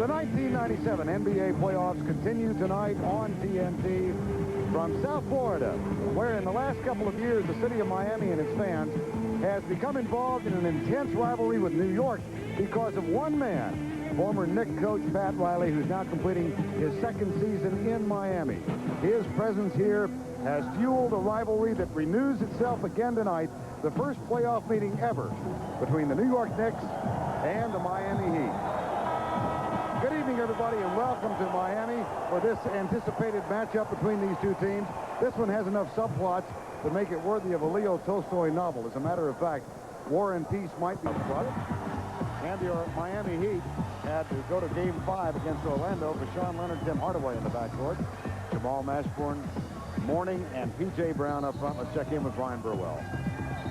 The 1997 NBA playoffs continue tonight on TNT from South Florida, where in the last couple of years, the city of Miami and its fans has become involved in an intense rivalry with New York because of one man, former Knicks coach Pat Riley, who's now completing his second season in Miami. His presence here has fueled a rivalry that renews itself again tonight, the first playoff meeting ever between the New York Knicks and the Miami Heat. Good evening, everybody, and welcome to Miami for this anticipated matchup between these two teams. This one has enough subplots to make it worthy of a Leo Tolstoy novel. As a matter of fact, War and Peace might be plotted. And the Miami Heat had to go to Game 5 against Orlando for Sean Leonard, Tim Hardaway in the backcourt. Jamal Mashburn, Mourning, and P.J. Brown up front. Let's check in with Brian Burwell.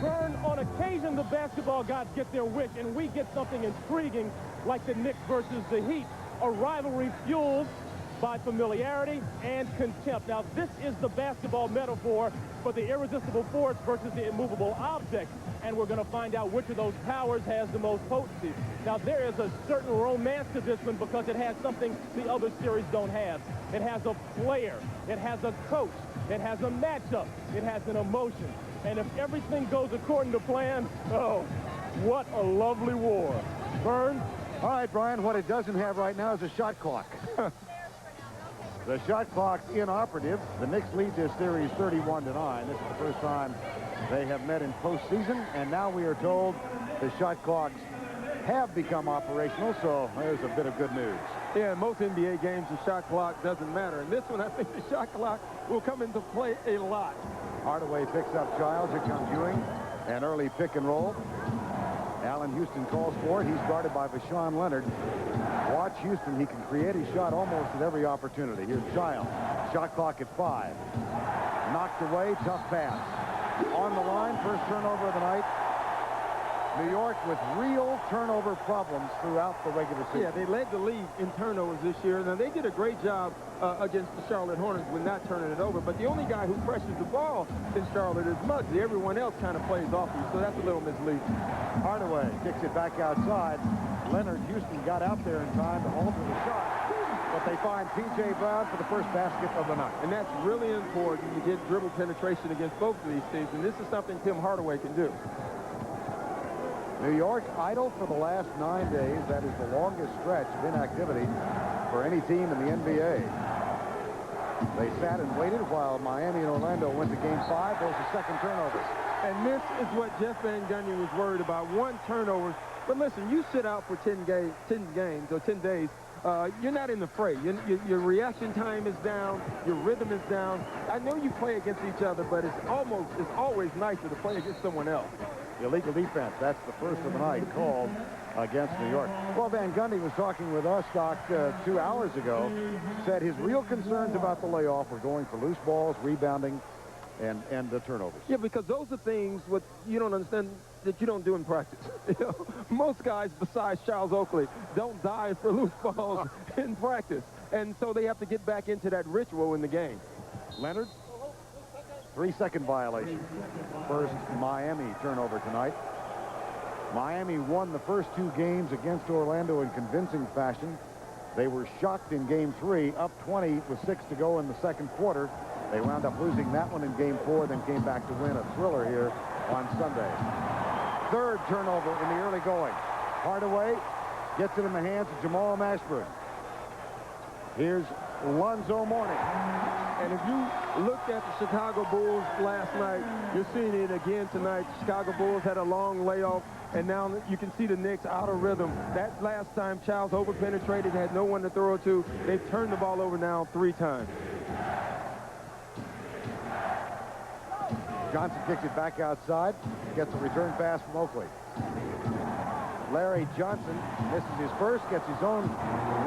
Vern, on occasion, the basketball gods get their wish, and we get something intriguing like the Knicks versus the Heat, a rivalry fueled by familiarity and contempt. Now, this is the basketball metaphor for the irresistible force versus the immovable object, and we're going to find out which of those powers has the most potency. Now, there is a certain romance to this one because it has something the other series don't have. It has a player, it has a coach, it has a matchup, it has an emotion. And if everything goes according to plan, oh, what a lovely war. Vern? All right, Brian, what it doesn't have right now is a shot clock. The shot clock's inoperative. The Knicks lead this series 31-9. This is the first time they have met in postseason, and now we are told the shot clocks have become operational, so there's a bit of good news. Yeah, in most NBA games, the shot clock doesn't matter. In this one, I think the shot clock will come into play a lot. Hardaway picks up Childs. Here comes Ewing. An early pick and roll. Allen Houston calls for it. He's guarded by Sean Leonard. Watch Houston. He can create a shot almost at every opportunity. Here's Childs. Shot clock at 5. Knocked away. Tough pass. On the line. First turnover of the night. New York with real turnover problems throughout the regular season. Yeah, they led the league in turnovers this year. Now, they did a great job against the Charlotte Hornets with not turning it over. But the only guy who pressures the ball in Charlotte is Muggsy. Everyone else kind of plays off you, so that's a little misleading. Hardaway kicks it back outside. Leonard Houston got out there in time to alter the shot. But they find P.J. Brown for the first basket of the night. And that's really important. You get dribble penetration against both of these teams, and this is something Tim Hardaway can do. New York idle for the last 9 days. That is the longest stretch of inactivity for any team in the NBA. They sat and waited while Miami and Orlando went to Game 5. Those are second turnovers. And this is what Jeff Van Gundy was worried about, one turnover. But listen, you sit out for 10 games or 10 days, you're not in the fray. Your reaction time is down. Your rhythm is down. I know you play against each other, but it's always nicer to play against someone else. Illegal defense. That's the first of the night called against New York. Well, Van Gundy was talking with us, Doc, 2 hours ago. Said his real concerns about the layoff were going for loose balls, rebounding, and the turnovers. Yeah, because those are things what you don't understand that you don't do in practice. You know, most guys besides Charles Oakley don't dive for loose balls in practice. And so they have to get back into that ritual in the game. Leonard, 3-second violation. First Miami turnover tonight. Miami won the first 2 games against Orlando in convincing fashion. They were shocked in Game 3, up 20 with 6 to go in the second quarter. They wound up losing that one in Game 4, then came back to win a thriller here on Sunday. Third turnover in the early going. Hardaway gets it in the hands of Jamal Mashburn. Here's Lonzo Mourning. And if you looked at the Chicago Bulls last night, you're seeing it again tonight. Chicago Bulls had a long layoff, and now you can see the Knicks out of rhythm. That last time Childs over-penetrated, had no one to throw it to. They've turned the ball over now 3 times. Johnson kicks it back outside. Gets a return pass from Oakley. Larry Johnson misses his first, gets his own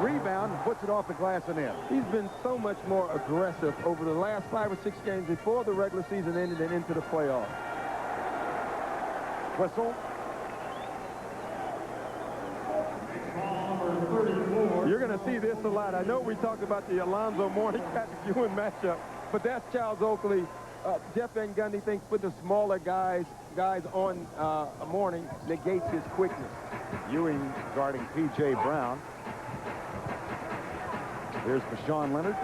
rebound, puts it off the glass and in. He's been so much more aggressive over the last 5 or 6 games before the regular season ended and into the playoffs. Whistle. You're going to see this a lot. I know we talked about the Alonzo Mourning Patrick Ewing matchup, but that's Charles Oakley. Jeff Van Gundy thinks putting the smaller guys on Mourning negates his quickness. Ewing guarding P.J. Brown. Here's Bashawn Leonard.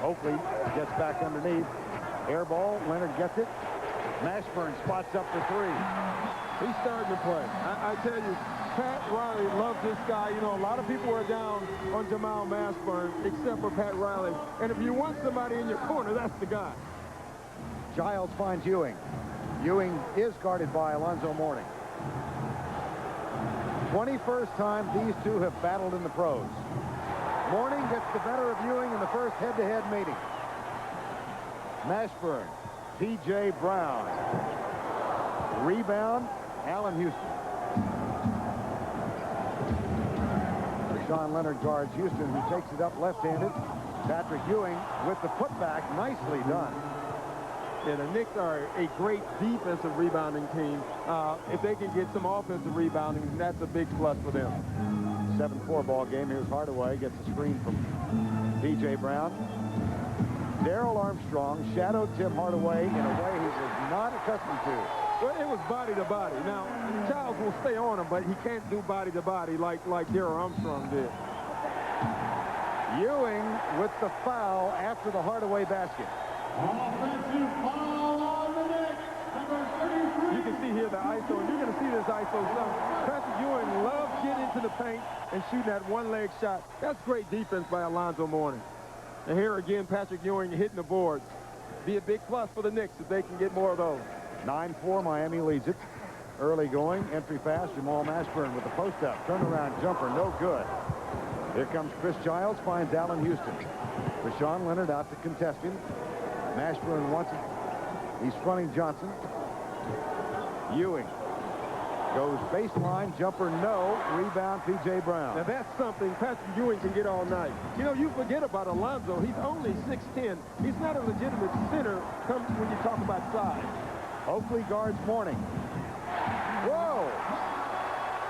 Oakley gets back underneath. Air ball. Leonard gets it. Mashburn spots up the three. He's starting to play. I tell you, Pat Riley loves this guy. You know, a lot of people are down on Jamal Mashburn, except for Pat Riley. And if you want somebody in your corner, that's the guy. Giles finds Ewing. Ewing is guarded by Alonzo Mourning. 21st time these two have battled in the pros. Mourning gets the better of Ewing in the first head-to-head meeting. Mashburn, P.J. Brown. Rebound, Allen Houston. Rashawn Leonard guards Houston, who takes it up left-handed. Patrick Ewing with the putback, nicely done. Yeah, the Knicks are a great defensive rebounding team. If they can get some offensive rebounding, that's a big plus for them. 7-4 ball game. Here's Hardaway, gets a screen from P.J. Brown. Darrell Armstrong shadowed Tim Hardaway in a way he was not accustomed to. Well, it was body to body. Now, Childs will stay on him, but he can't do body to body like Darrell Armstrong did. Ewing with the foul after the Hardaway basket. Offensive foul on the Knicks, number 33. You can see here the ISO, and you're going to see this ISO some. Patrick Ewing loves getting into the paint and shooting that one-leg shot. That's great defense by Alonzo Mourning. And here again, Patrick Ewing hitting the boards. Be a big plus for the Knicks if they can get more of those. 9-4, Miami leads it. Early going, entry pass, Jamal Mashburn with the post-up. Turnaround jumper, no good. Here comes Chris Giles, finds Allen Houston. Rashawn Leonard out to contest him. Mashburn wants it. He's fronting Johnson. Ewing goes baseline, jumper, no. Rebound, P.J. Brown. Now that's something Patrick Ewing can get all night. You know, you forget about Alonzo. He's only 6'10". He's not a legitimate center when you talk about size. Oakley guards Mourning. Whoa!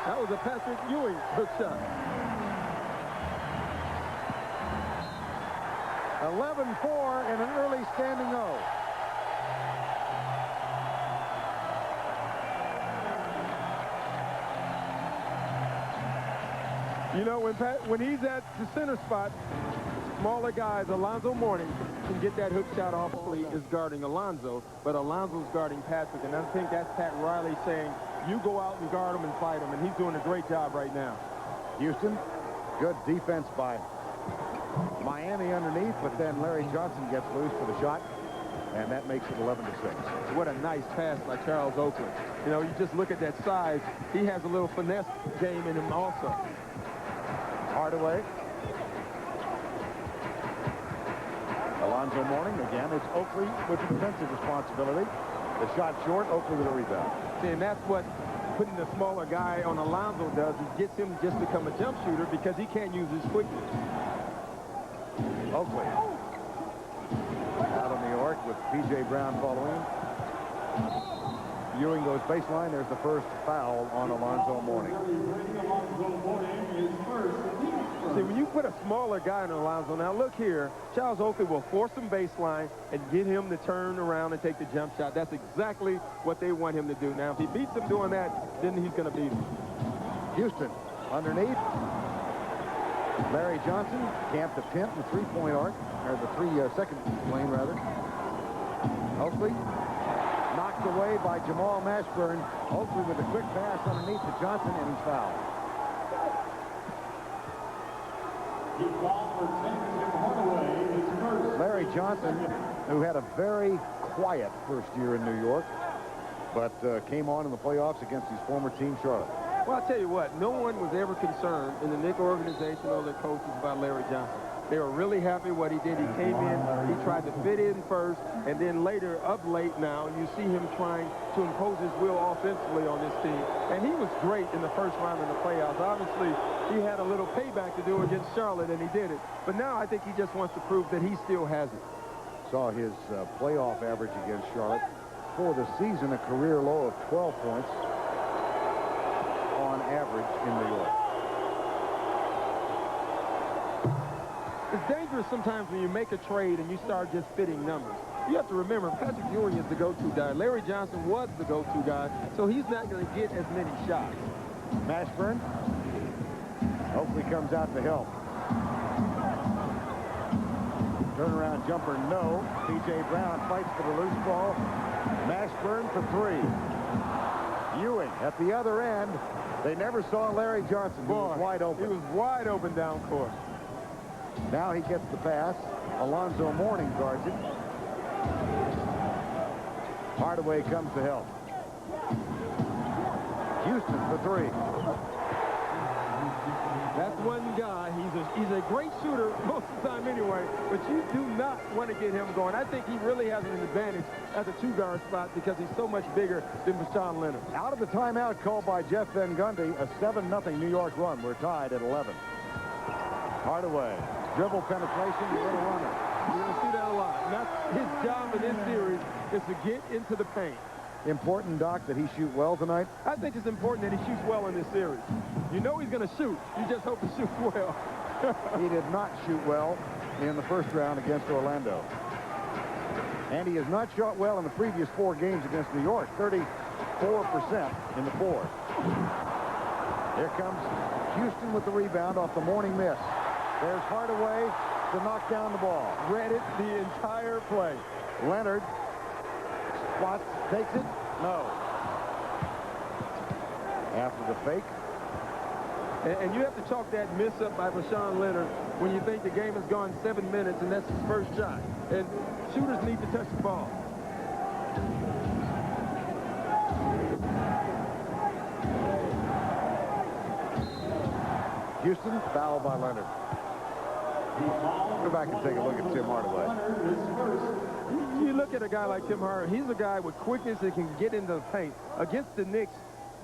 That was a Patrick Ewing hook shot. 11-4 and an early standing O. You know, when he's at the center spot, smaller guys, Alonzo Mourning can get that hook shot off. Is guarding Alonzo, but Alonzo's guarding Patrick, and I think that's Pat Riley saying, you go out and guard him and fight him, and he's doing a great job right now. Houston, good defense by Miami underneath, but then Larry Johnson gets loose for the shot, and that makes it 11-6. What a nice pass by Charles Oakley. You know, you just look at that size. He has a little finesse game in him also. Hardaway. Alonzo Mourning again. It's Oakley with the defensive responsibility. The shot short, Oakley with a rebound. See, and that's what putting the smaller guy on Alonzo does, is gets him just to become a jump shooter because he can't use his quickness. Oakley out of New York with P.J. Brown following. Ewing goes baseline. There's the first foul on Alonzo Mourning. See, when you put a smaller guy on Alonzo, now look here, Charles Oakley will force him baseline and get him to turn around and take the jump shot. That's exactly what they want him to do. Now, if he beats him doing that, then he's going to beat him. Houston underneath. Larry Johnson camped a pin in the three-point arc, or the second lane, rather. Oakley knocked away by Jamal Mashburn. Oakley with a quick pass underneath to Johnson, and he's fouled. Larry Johnson, who had a very quiet first year in New York, but came on in the playoffs against his former team, Charlotte. Well, I'll tell you what, no one was ever concerned in the Knicks organization or their coaches about Larry Johnson. They were really happy what he did. He came in, he tried to fit in first, and then later, up late now, you see him trying to impose his will offensively on this team. And he was great in the first round in the playoffs. Obviously, he had a little payback to do against Charlotte, and he did it. But now I think he just wants to prove that he still has it. Saw his playoff average against Charlotte. For the season, a career low of 12 points on average in New York. It's dangerous sometimes when you make a trade and you start just fitting numbers. You have to remember, Patrick Ewing is the go-to guy. Larry Johnson was the go-to guy, so he's not going to get as many shots. Mashburn hopefully comes out to help. Turnaround jumper, no. P.J. Brown fights for the loose ball. Mashburn for three. Ewing at the other end. They never saw Larry Johnson. He was wide open. He was wide open down court. Now he gets the pass. Alonzo Mourning guards it. Hardaway comes to help. Houston for three. That's one guy. He's a great shooter most of the time anyway, but you do not want to get him going. I think he really has an advantage at the two-guard spot because he's so much bigger than Rashawn Leonard. Out of the timeout called by Jeff Van Gundy, a 7-0 New York run. We're tied at 11. Hardaway, dribble penetration, little runner. You're going to see that a lot. And that's his job in this series is to get into the paint. Important, Doc, that he shoot well tonight? I think it's important that he shoots well in this series. You know he's going to shoot. You just hope he shoots well. He did not shoot well in the first round against Orlando. And he has not shot well in the previous 4 games against New York, 34% in the fourth. Here comes Houston with the rebound off the Mourning miss. There's Hardaway to knock down the ball. Read it the entire play. Leonard spots, takes it, no. After the fake. And you have to chalk that miss up by Rashawn Leonard when you think the game has gone 7 minutes and that's his first shot. And shooters need to touch the ball. Houston, foul by Leonard. Go back and take a look at Tim Hardaway. You look at a guy like Tim Hardaway, he's a guy with quickness that can get into the paint. Against the Knicks,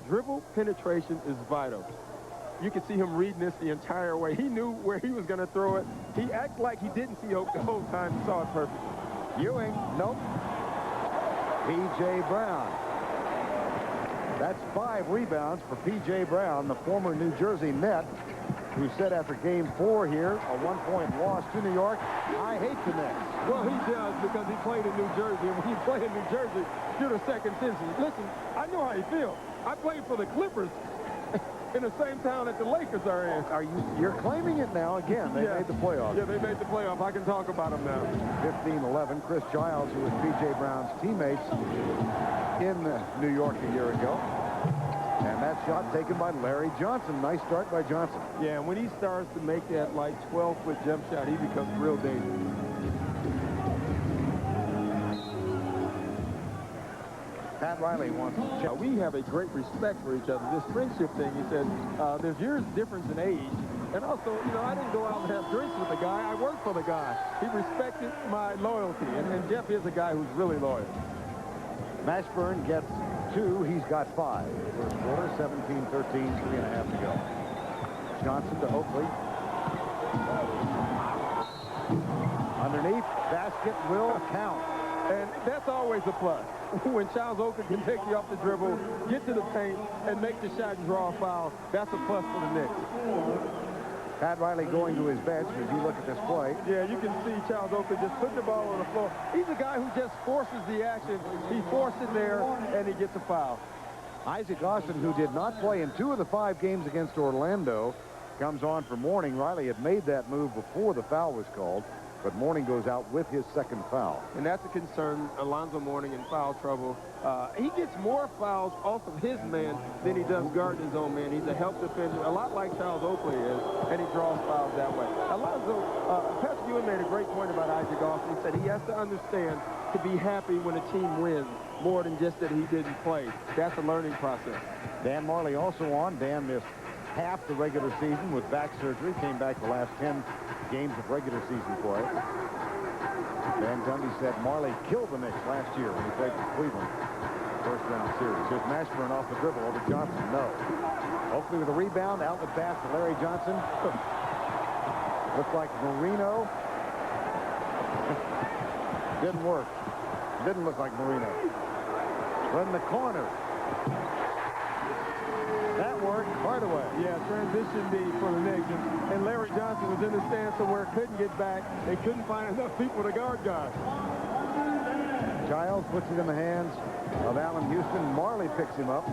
dribble penetration is vital. You could see him reading this the entire way. He knew where he was going to throw it. He acted like he didn't see Oak the whole time. He saw it perfectly. Ewing, nope. P.J. Brown. That's 5 rebounds for P.J. Brown, the former New Jersey Net, who said after game 4 here, a 1-point loss to New York, I hate the Knicks. Well, he does because he played in New Jersey. And when you play in New Jersey, you're the second citizen. Listen, I know how you feel. I played for the Clippers in the same town that the Lakers are in. You're claiming it now again. They made the playoffs. Yeah, they made the playoff. I can talk about them now. 15-11. Chris Giles, who was P.J. Brown's teammates in New York a year ago. And that shot taken by Larry Johnson. Nice start by Johnson. Yeah, and when he starts to make that like 12-foot jump shot, he becomes real dangerous. Pat Riley wants to check. We have a great respect for each other. This friendship thing, he said, there's years difference in age. And also, you know, I didn't go out and have drinks with the guy. I worked for the guy. He respected my loyalty. And Jeff is a guy who's really loyal. Mashburn gets 2. He's got 5. First quarter, 17-13, 3.5 to go. Johnson to Oakley. Underneath, basket will count. And that's always a plus. When Charles Oakley can take you off the dribble, get to the paint, and make the shot and draw a foul, that's a plus for the Knicks. Pat Riley going to his bench as you look at this play. Yeah, you can see Charles Oakley just putting the ball on the floor. He's a guy who just forces the action. He forced it there, and he gets a foul. Isaac Austin, who did not play in 2 of the 5 games against Orlando, comes on for Mourning. Riley had made that move before the foul was called, but Mourning goes out with his second foul. And that's a concern. Alonzo Mourning in foul trouble. He gets more fouls off of his man than he does guarding his own man. He's a help defender, a lot like Charles Oakley is, and he draws fouls that way. Alonzo, Patrick Ewing made a great point about Isaac Austin. He said he has to understand to be happy when a team wins more than just that he didn't play. That's a learning process. Dan Marley also on. Dan missed half the regular season with back surgery. Came back the last 10 games of regular season play. Van Gundy said Marley killed the Knicks last year when he played for Cleveland. First round series. Here's Mashburn off the dribble over Johnson. No. Oakley with a rebound. Outlet pass to Larry Johnson. Looked like Marino. Didn't work. Didn't look like Marino. But in the corner. That worked. Hardaway. Yeah, transition D for the Knicks. And Larry Johnson was in the stand somewhere, couldn't get back. They couldn't find enough people to guard guys. Giles puts it in the hands of Allen Houston. Marley picks him up.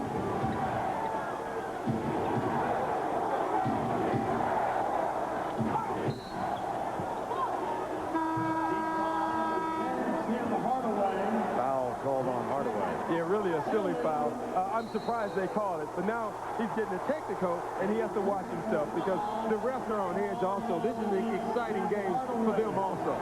Yeah, really a silly foul. I'm surprised they called it, but now he's getting a technical, and he has to watch himself because the refs are on edge also. This is an exciting game for them also.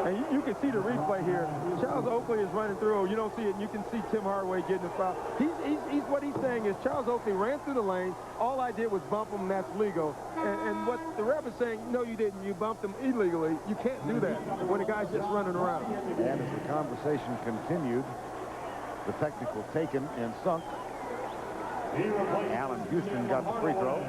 And you can see the replay here. Charles Oakley is running through. You don't see it. You can see Tim Hardaway getting the foul. What he's saying is Charles Oakley ran through the lane. All I did was bump him, and that's legal. And what the ref is saying, no, you didn't. You bumped him illegally. You can't do that when a guy's just running around. And as the conversation continued, the technical taken and sunk. Allen Houston got the free throw.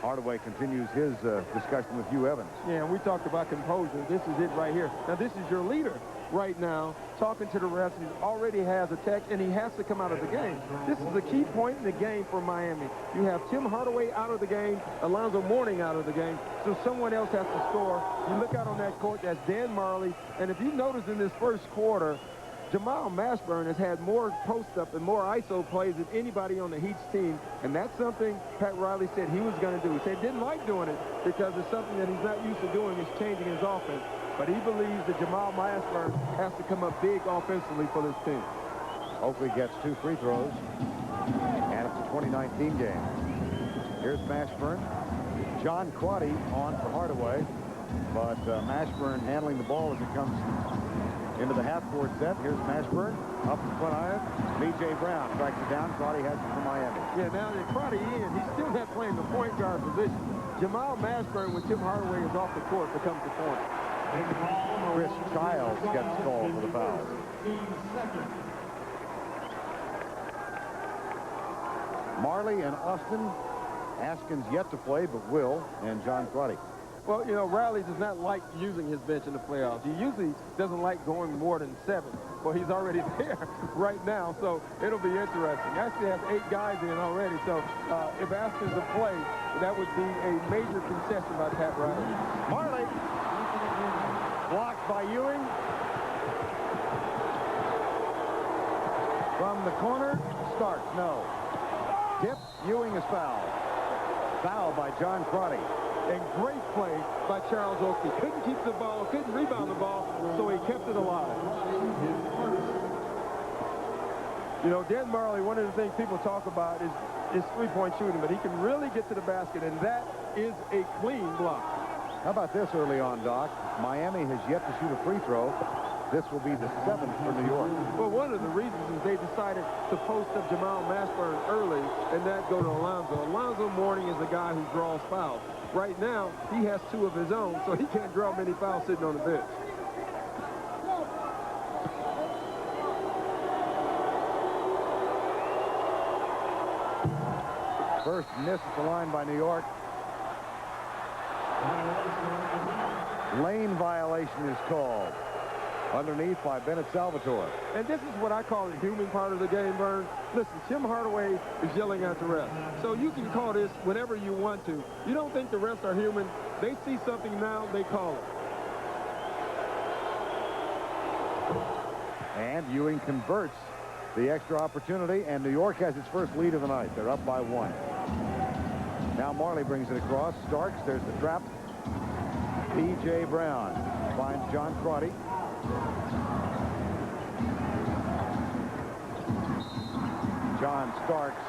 Hardaway continues his discussion with Hugh Evans. Yeah, and we talked about composure. This is it right here. Now, this is your leader right now talking to the refs. He already has a tech, and he has to come out of the game. This is a key point in the game for Miami. You have Tim Hardaway out of the game, Alonzo Mourning out of the game, so someone else has to score. You look out on that court, that's Dan Marley. And if you notice in this first quarter, Jamal Mashburn has had more post-up and more ISO plays than anybody on the Heat's team, and that's something Pat Riley said he was going to do. He said he didn't like doing it because it's something that he's not used to doing, is changing his offense. But he believes that Jamal Mashburn has to come up big offensively for this team. Oakley gets 2 free throws, and it's a 2019 game. Here's Mashburn. John Crotty on for Hardaway, but Mashburn handling the ball as it comes into the half-court set. Here's Mashburn up the front iron. B.J. Brown strikes it down. Crotty has it for Miami. Yeah, now that Crotty in, he's still not playing the point guard position. Jamal Mashburn, when Tim Hardaway is off the court, becomes the point. Chris Childs gets called for the foul. Marley and Austin. Haskins yet to play, but will, and John Crotty. Well, you know, Riley does not like using his bench in the playoffs. He usually doesn't like going more than 7. Well, he's already there right now, so it'll be interesting. Actually has 8 guys in already, so if Haskins to play, that would be a major concession by Pat Riley. Marley blocked by Ewing. From the corner, Starks, no. Tip, Ewing is fouled. Foul by John Crotty. And great play by Charles Oakley. Couldn't keep the ball, couldn't rebound the ball, so he kept it alive. You know, Dan Marley, one of the things people talk about is his three-point shooting, but he can really get to the basket, and that is a clean block. How about this early on, Doc? Miami has yet to shoot a free throw. This will be the 7th for New York. Well, one of the reasons is they decided to post up Jamal Mashburn early and not go to Alonzo. Alonzo Mourning is a guy who draws fouls. Right now, he has 2 of his own, so he can't draw many fouls sitting on the bench. First miss at the line by New York. Lane violation is called. Underneath by Bennett Salvatore. And this is what I call the human part of the game, Vern. Listen, Tim Hardaway is yelling at the refs. So you can call this whenever you want to. You don't think the refs are human. They see something now, they call it. And Ewing converts the extra opportunity, and New York has its first lead of the night. They're up by 1. Now Marley brings it across. Starks, there's the trap. B.J. Brown finds John Crotty. John Starks,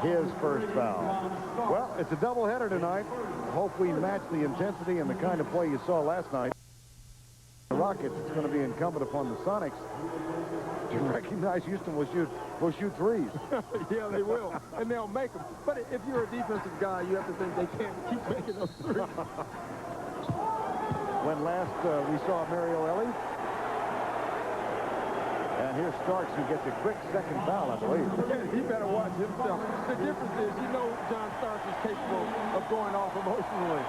his first foul. Well, it's a doubleheader tonight. Hope we match the intensity and the kind of play you saw last night. The Rockets, it's going to be incumbent upon the Sonics to recognize Houston will shoot threes. Yeah, they will, and they'll make them. But if you're a defensive guy, you have to think they can't keep making those threes. When last we saw Mario Ellie. And here's Starks, who gets a quick second foul, I believe. Yeah, he better watch himself. The difference is, you know, John Starks is capable of going off emotionally.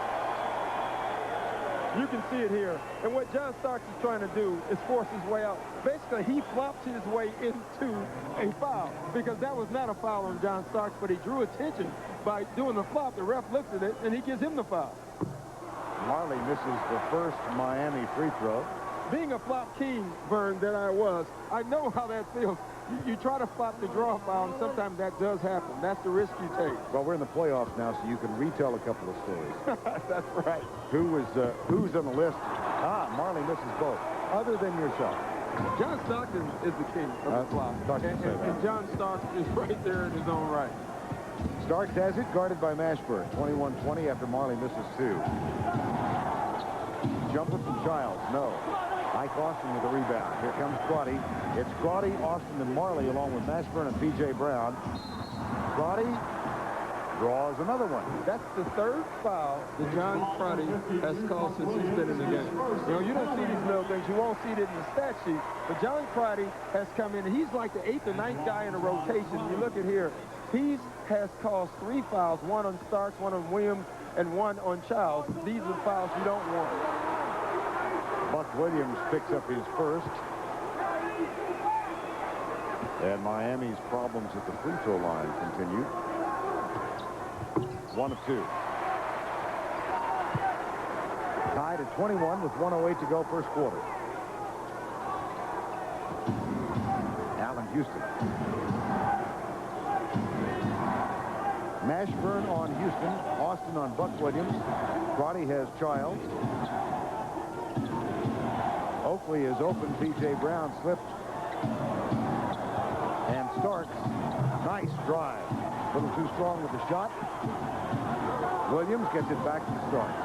You can see it here. And what John Starks is trying to do is force his way out. Basically, he flopped his way into a foul because that was not a foul on John Starks, but he drew attention by doing the flop. The ref looked at it, and he gives him the foul. Marley misses the first Miami free throw. Being a flop king, Vern, that I was, I know how that feels. You try to flop the draw foul, and sometimes that does happen. That's the risk you take. Well, we're in the playoffs now, so you can retell a couple of stories. That's right. Who's on the list? Marley misses both, other than yourself. John Stockton is the king of the flop. And John Starks is right there in his own right. Starks has it, guarded by Mashburn. 21-20 after Marley misses 2. Jumper from Childs, no. Ike Austin with the rebound. Here comes Crotty. It's Crotty, Austin, and Marley along with Mashburn and P.J. Brown. Crotty draws another one. That's the third foul that John Crotty has called since he's been in the game. You know, you don't see these little things. You won't see it in the stat sheet. But John Crotty has come in, and he's like the 8th or 9th guy in a rotation. You look at here. He has caused 3 fouls, 1 on Starks, 1 on Williams, and 1 on Childs. These are fouls you don't want. Buck Williams picks up his first. And Miami's problems at the free throw line continue. 1 of 2. Tied at 21 with 1:08 to go first quarter. Allen Houston. Mashburn on Houston. Austin on Buck Williams. Crotty has Childs. Oakley is open. P.J. Brown slipped. And Starks. Nice drive. A little too strong with the shot. Williams gets it back to Starks.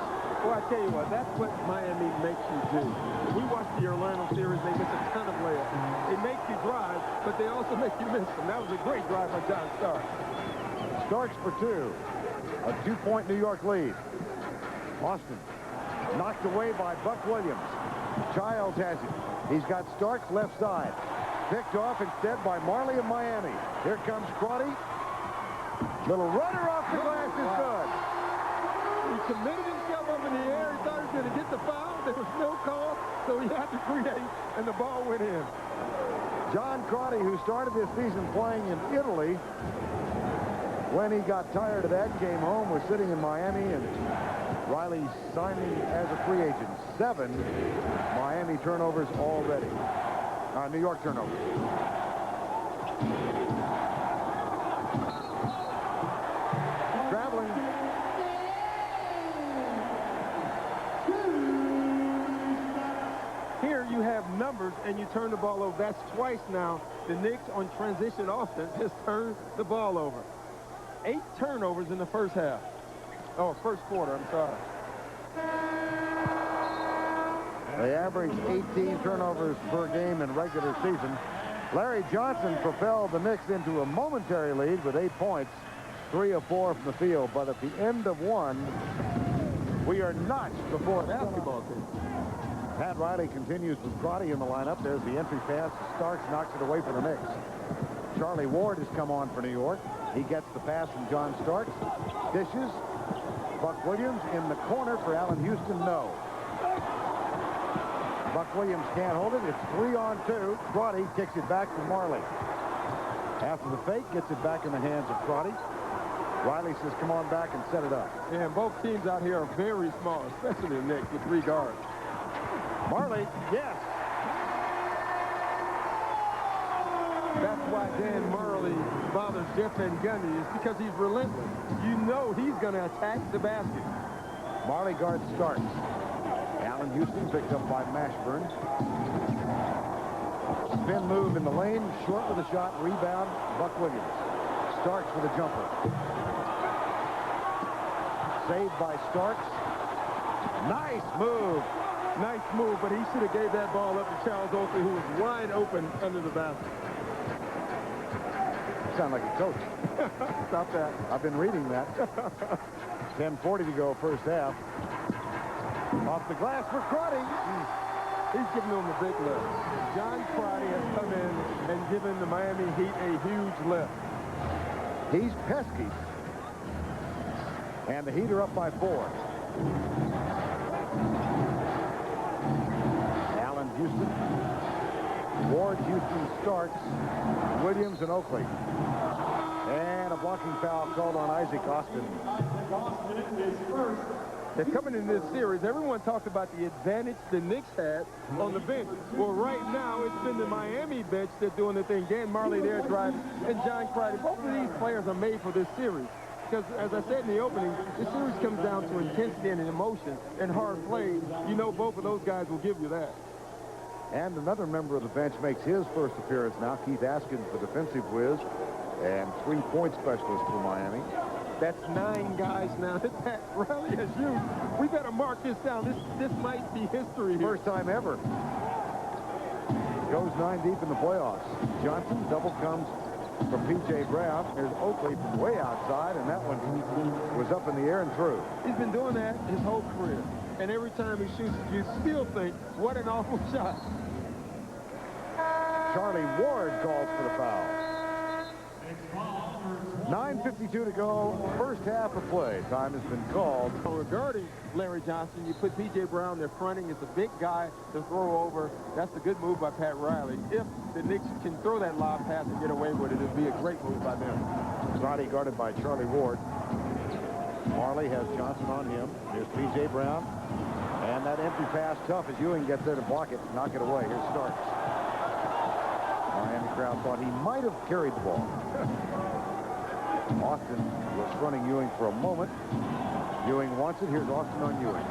Well, I tell you what, that's what Miami makes you do. We watched the Orlando series. They miss a ton of layups. It makes you drive, but they also make you miss them. That was a great drive by John Starks. Starks for 2. A 2-point New York lead. Austin knocked away by Buck Williams. Childs has it. He's got Starks left side. Picked off instead by Marley of Miami. Here comes Crotty. Little runner off the glass is good. He committed himself up in the air. He thought he was going to get the foul. There was no call, so he had to create, and the ball went in. John Crotty, who started this season playing in Italy, when he got tired of that, came home, was sitting in Miami, and Riley signing as a free agent. 7 Miami turnovers already. New York turnovers. Traveling. Here you have numbers, and you turn the ball over. That's twice now. The Knicks on transition offense has turned the ball over. 8 turnovers in the first half. Oh, first quarter, I'm sorry. They average 18 turnovers per game in regular season. Larry Johnson propelled the Knicks into a momentary lead with 8 points, 3 of 4 from the field. But at the end of 1, we are notched before a basketball team. Pat Riley continues with Crotty in the lineup. There's the entry pass. Starks knocks it away for the Knicks. Charlie Ward has come on for New York. He gets the pass from John Starks. Dishes. Buck Williams in the corner for Allen Houston. No. Buck Williams can't hold it. It's 3 on 2. Crotty kicks it back to Marley. After the fake, gets it back in the hands of Crotty. Riley says, come on back and set it up. And both teams out here are very small, especially the Knicks with 3 guards. Marley, yes. That's why Dan Marley bothers Jeff Van Gundy, is because he's relentless. You know he's going to attack the basket. Marley guards Starks. Allen Houston picked up by Mashburn. Spin move in the lane, short with a shot, rebound, Buck Williams. Starks with a jumper. Saved by Starks. Nice move. Nice move, but he should have gave that ball up to Charles Oakley, who was wide open under the basket. You sound like a coach. Stop that. I've been reading that. 10:40 to go first half. Off the glass for Crotty. He's giving them a big lift. John Crotty has come in and given the Miami Heat a huge lift. He's pesky. And the Heat are up by 4. Allen Houston. Ward, Houston, Starks, Williams, and Oakley. And a blocking foul called on Isaac Austin. Austin is first. And coming in this series, everyone talked about the advantage the Knicks had on the bench. Well, right now, it's been the Miami bench that's doing the thing. Dan Marley there driving, and John Crichton. Both of these players are made for this series. Because, as I said in the opening, this series comes down to intensity and emotion and hard play. You know both of those guys will give you that. And another member of the bench makes his first appearance now, Keith Askins, the defensive whiz, and three-point specialist for Miami. That's 9 guys now that Pat Riley has used. We better mark this down. This might be history here. First time ever. Goes 9 deep in the playoffs. Johnson, double comes from P.J. Brown. Here's Oakley from way outside, and that one was up in the air and through. He's been doing that his whole career. And every time he shoots, you still think, what an awful shot. Charlie Ward calls for the foul. 9:52 to go, first half of play. Time has been called. Regarding Larry Johnson, you put P.J. Brown there fronting. It's a big guy to throw over. That's a good move by Pat Riley. If the Knicks can throw that lob pass and get away with it, it'd be a great move by them. Body guarded by Charlie Ward. Marley has Johnson on him. Here's P.J. Brown. And that empty pass, tough as Ewing gets there to block it, knock it away. Here's Starks. Miami crowd thought he might have carried the ball. Austin was fronting Ewing for a moment. Ewing wants it. Here's Austin on Ewing.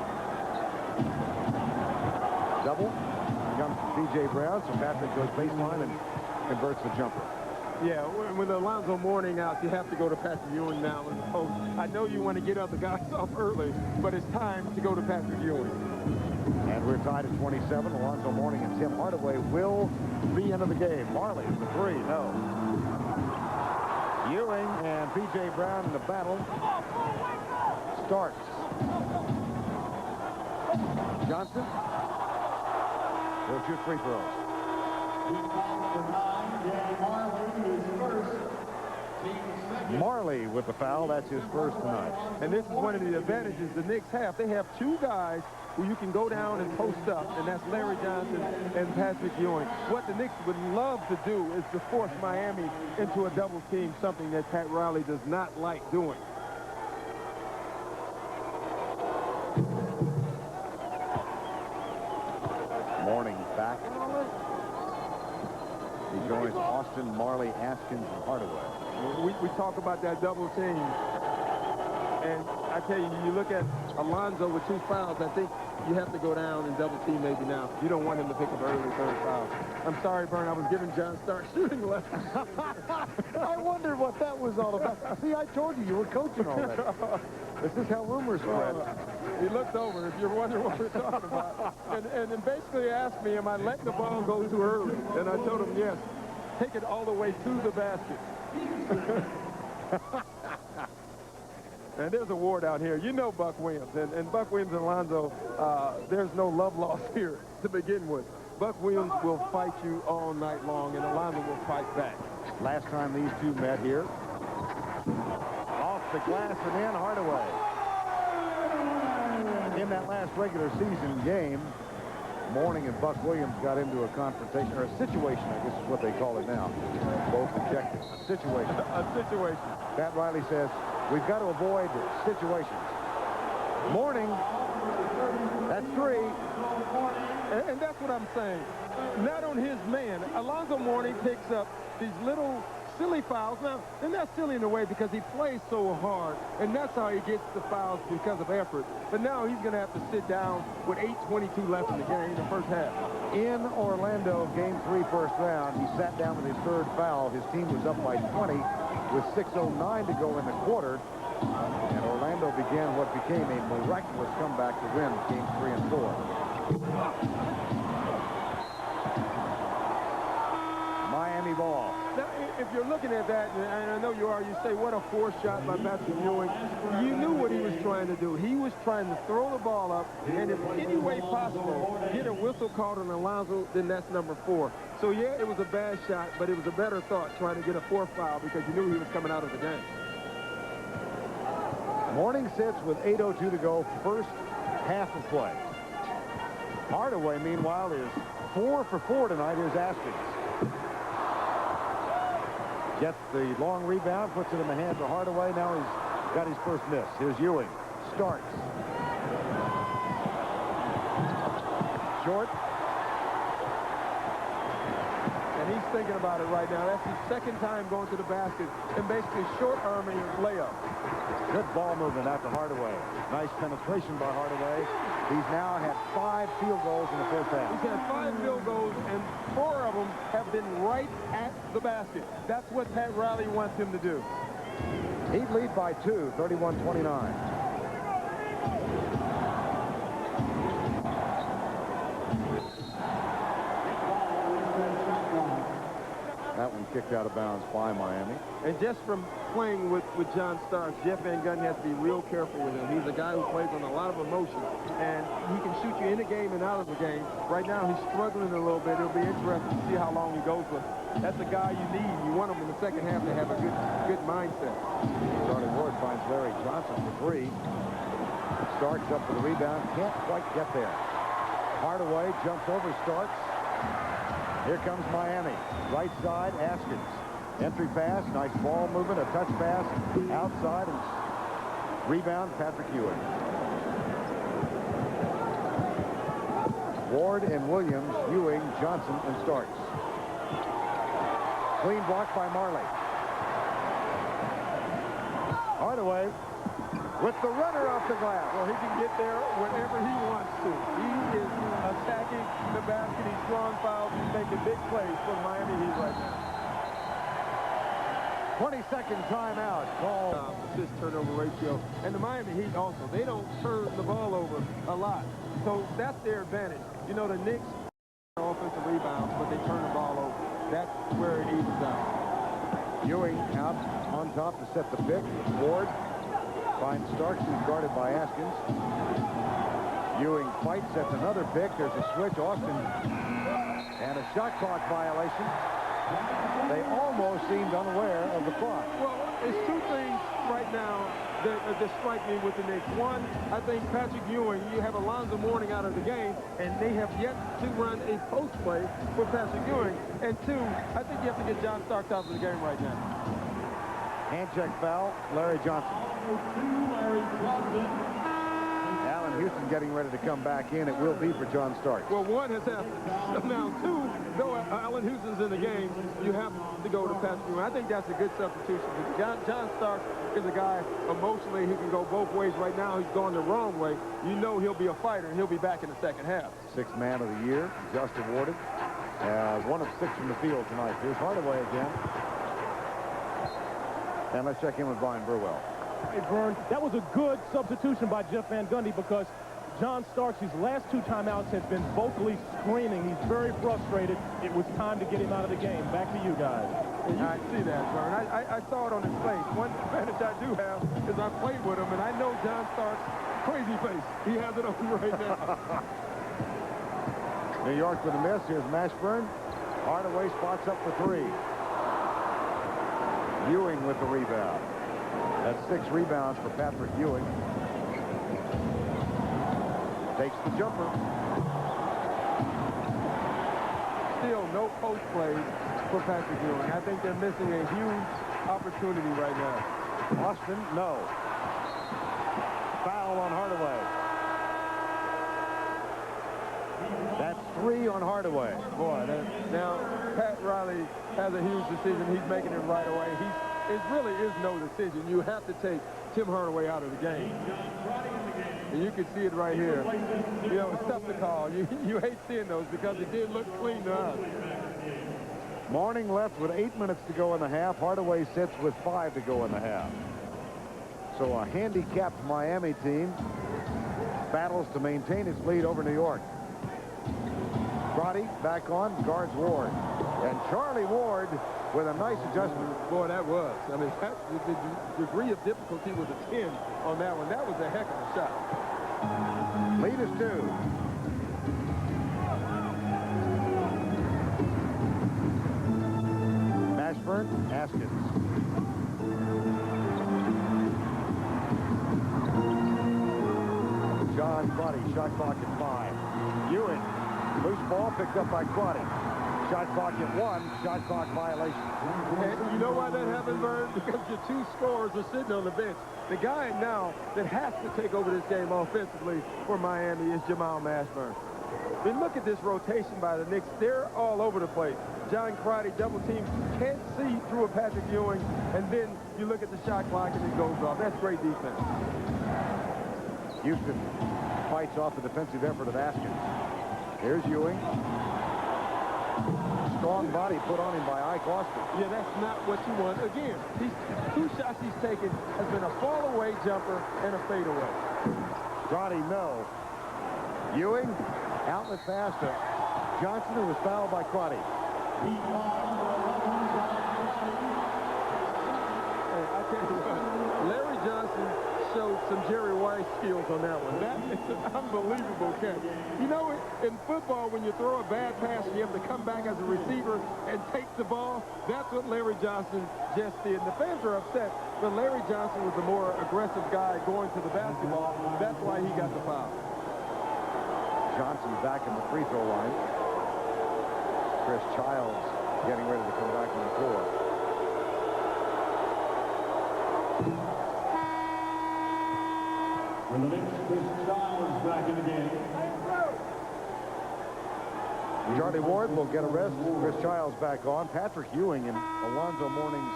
Double. Comes from P.J. Brown, so Patrick goes baseline and converts the jumper. Yeah, with Alonzo Mourning out, you have to go to Patrick Ewing now in the post. I know you want to get other guys off early, but it's time to go to Patrick Ewing. And we're tied at 27. Alonzo Mourning and Tim Hardaway will be into the game. Marley for 3. No. Ewing and P.J. Brown in the battle. Starks. Johnson. He'll shoot free throws. Marley with the foul. That's his first tonight. And this is one of the advantages the Knicks have. They have 2 guys who you can go down and post up, and that's Larry Johnson and Patrick Ewing. What the Knicks would love to do is to force Miami into a double team, something that Pat Riley does not like doing. Mourning back. He joins Austin, Marley, Askins, and Hardaway. We talk about that double team. And I tell you, you look at Alonzo with 2 fouls, I think you have to go down and double team maybe now. You don't want him to pick up early 3rd foul. I'm sorry, Bern, I was giving John Stark shooting lessons. I wondered what that was all about. See, I told you were coaching already. This is how rumors spread. He looked over, if you're wondering what we're talking about. And basically asked me, am I letting the ball go too early? And I told him, yes. Take it all the way to the basket. And there's a Ward out here. You know Buck Williams. And Buck Williams and Alonzo, there's no love lost here to begin with. Buck Williams will fight you all night long, and Alonzo will fight back. Last time these two met here. Off the glass and in Hardaway. In that last regular season game, Mourning and Buck Williams got into a confrontation, or a situation, I guess is what they call it now. Both objective. A situation. A situation. Pat Riley says, we've got to avoid situations. Mourning, that's 3. And that's what I'm saying. Not on his man. Alonzo Mourning picks up these little silly fouls. Now, they're not silly in a way because he plays so hard, and that's how he gets the fouls because of effort. But now he's going to have to sit down with 8:22 left in the game in the first half. In Orlando, game 3, first round, he sat down with his 3rd foul. His team was up by 20 with 6:09 to go in the quarter. And Orlando began what became a miraculous comeback to win games 3 and 4. Miami ball. Now, if you're looking at that, and I know you are, you say, what a forced shot by Patrick Ewing. You knew what he was trying to do. He was trying to throw the ball up, and if any way possible, get a whistle called on Alonzo, then that's number 4. So, yeah, it was a bad shot, but it was a better thought trying to get a 4th foul because you knew he was coming out of the game. Mourning sits with 8:02 to go, first half of play. Hardaway, meanwhile, is 4 for 4 tonight. Here's Askins. Gets the long rebound, puts it in the hands of Hardaway. Now he's got his first miss. Here's Ewing. Starts. short. And he's thinking about it right now. That's his second time going to the basket and basically short-arming a layup. Good ball movement out to Hardaway. Nice penetration by Hardaway. He's now had 5 field goals in the first half. He's had 5 field goals, and 4 of them have been right at the basket. That's what Pat Riley wants him to do. He'd lead by 2, 31-29. That one kicked out of bounds by Miami. And just from playing with John Starks, Jeff Van Gundy has to be real careful with him. He's a guy who plays on a lot of emotion, and he can shoot you in the game and out of the game. Right now, he's struggling a little bit. It'll be interesting to see how long he goes with. That's the guy you need. You want him in the second half to have a good mindset. Charlie Ward finds Larry Johnson for 3. Starks up for the rebound. Can't quite get there. Hardaway jumps over Starks. Here comes Miami. Right side, Askins. Entry pass, nice ball movement, a touch pass outside, and rebound, Patrick Ewing. Ward and Williams, Ewing, Johnson, and Starks. Clean block by Marley. Hardaway with the runner off the glass. Well, he can get there whenever he wants to. He is attacking the basket. He's drawing fouls. He's making big plays for Miami Heat right now. 22nd timeout called. Assist turnover ratio. And the Miami Heat also, they don't turn the ball over a lot. So that's their advantage. You know, the Knicks are offensive rebounds, but they turn the ball over. That's where it evens out. Ewing out on top to set the pick. Ward finds Starks, who's guarded by Askins. Ewing fights, sets another pick. There's a switch. Austin. And a shot clock violation. They almost seemed unaware of the clock. Well, it's 2 things right now that strike me with the Knicks. One, I think Patrick Ewing, you have Alonzo Mourning out of the game, and they have yet to run a post play for Patrick Ewing. And 2, I think you have to get John Starks out of the game right now. Hand check foul, Larry Johnson. Allen Houston getting ready to come back in. It will be for John Starks. Well, 1 has happened. Now, 2, though Allen Houston's in the game, you have to go to Patrick Ewing. I think that's a good substitution. John Starks is a guy emotionally who can go both ways. Right now, he's going the wrong way. You know he'll be a fighter, and he'll be back in the second half. 6th man of the year, just awarded. 1 of 6 from the field tonight. Here's Hardaway again. And let's check in with Brian Burwell. Hey, Vern, that was a good substitution by Jeff Van Gundy because John Starks, his last 2 timeouts, has been vocally screaming. He's very frustrated. It was time to get him out of the game. Back to you guys. And you can see that, Vern. I saw it on his face. One advantage I do have is I played with him, and I know John Starks' crazy face. He has it on right now. New York with a miss. Here's Mashburn. Hardaway spots up for 3. Ewing with the rebound. That's 6 rebounds for Patrick Ewing. Takes the jumper. Still no post plays for Patrick Ewing. I think they're missing a huge opportunity right now. Austin, no. Foul on Hardaway. That's 3 on Hardaway. Boy, now Pat Riley has a huge decision. He's making it right away. It really is no decision. You have to take Tim Hardaway out of the game. And you can see it right here. You know, it's tough to call. You hate seeing those because it did look clean to us. Mourning left with 8 minutes to go in the half. Hardaway sits with 5 to go in the half. So a handicapped Miami team battles to maintain its lead over New York. Roddy back on, guards Ward. And Charlie Ward with a nice adjustment. Boy, that was. I mean, the degree of difficulty was a 10 on that one. That was a heck of a shot. Lead is 2. Mashburn, Askins. John Crotty, shot clock at 5. Ewing, loose ball picked up by Crotty. Shot clock at 1, shot clock violation. And you know why that happened, Vern? Because your 2 scorers are sitting on the bench. The guy now that has to take over this game offensively for Miami is Jamal Mashburn. I mean, look at this rotation by the Knicks. They're all over the place. John Crotty double team, can't see through a Patrick Ewing, and then you look at the shot clock and it goes off. That's great defense. Houston fights off the defensive effort of Askins. Here's Ewing. Strong body put on him by Ike Austin. Yeah, that's not what you want. Again, two shots he's taken has been a fall-away jumper and a fadeaway. Crotty, no. Ewing, outlet pass to Johnson, who was fouled by Crotty. Hey, I tell you what, Larry Johnson showed some Jerry Rice skills on that one. That is an unbelievable catch. You know, in football, when you throw a bad pass, you have to come back as a receiver and take the ball. That's what Larry Johnson just did. And the fans are upset, but Larry Johnson was the more aggressive guy going to the basketball. That's why he got the foul. Johnson back in the free throw line. Chris Childs getting ready to come back on the floor. For the Knicks, Chris Childs back in the game. Charlie Ward will get a rest. Chris Childs back on. Patrick Ewing in Alonzo Mourning's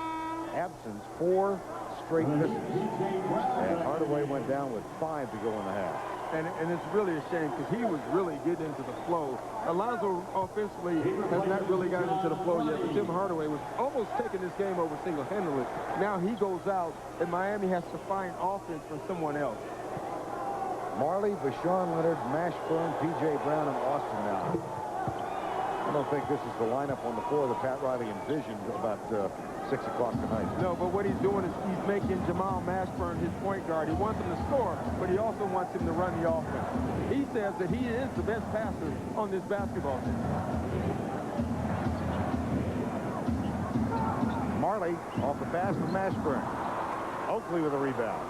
absence, 4 straight misses. And Hardaway went down with 5 to go in the half. And it's really a shame because he was really getting into the flow. Alonzo offensively has not really gotten into the flow yet, but Tim Hardaway was almost taking this game over single-handedly. Now he goes out, and Miami has to find offense from someone else. Marley, Bashawn Leonard, Mashburn, P.J. Brown, and Austin now. I don't think this is the lineup on the floor that Pat Riley envisioned about 6 o'clock tonight. No, but what he's doing is he's making Jamal Mashburn his point guard. He wants him to score, but he also wants him to run the offense. He says that he is the best passer on this basketball team. Marley off the pass from Mashburn. Oakley with a rebound.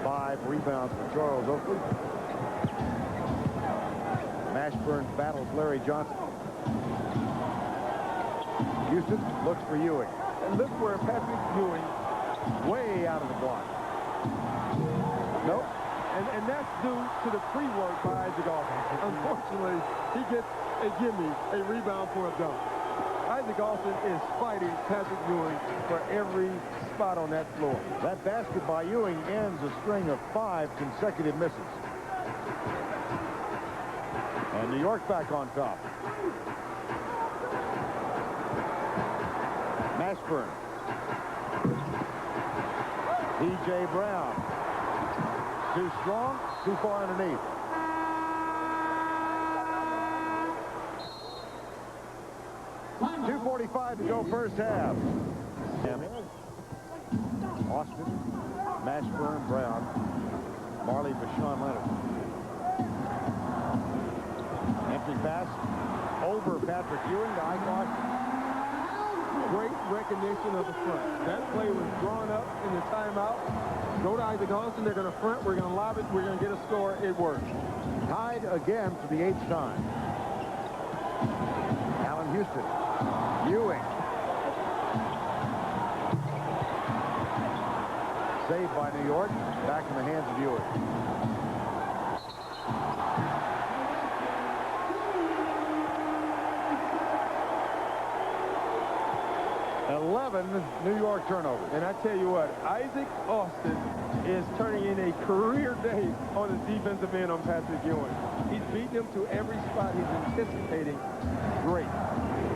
5 rebounds for Charles Oakley. Mashburn battles Larry Johnson. Houston looks for Ewing. And look where Patrick Ewing, Way out of the block. nope. And that's due to the pre-work by Isaac Austin. Unfortunately, he gets a gimme, a rebound for a dunk. Isaac Austin is fighting Patrick Ewing for every spot on that floor. That basket by Ewing ends a string of 5 consecutive misses. And New York back on top. Mashburn. P.J. Brown. Too strong, too far underneath. .245 to go first half. Austin, Mashburn, Brown, Marley, Bashawn Leonard. Empty pass over Patrick Ewing to Ike Austin. Great recognition of the front. That play was drawn up in the timeout. Go to Isaac Austin. They're going to front. We're going to lob it. We're going to get a score. It worked. Tied again for the 8th time. Allen Houston. Ewing. Saved by New York. Back in the hands of Ewing. 11 New York turnovers. And I tell you what, Isaac Austin is turning in a career day on his defensive end on Patrick Ewing. He's beating him to every spot he's anticipating. Great.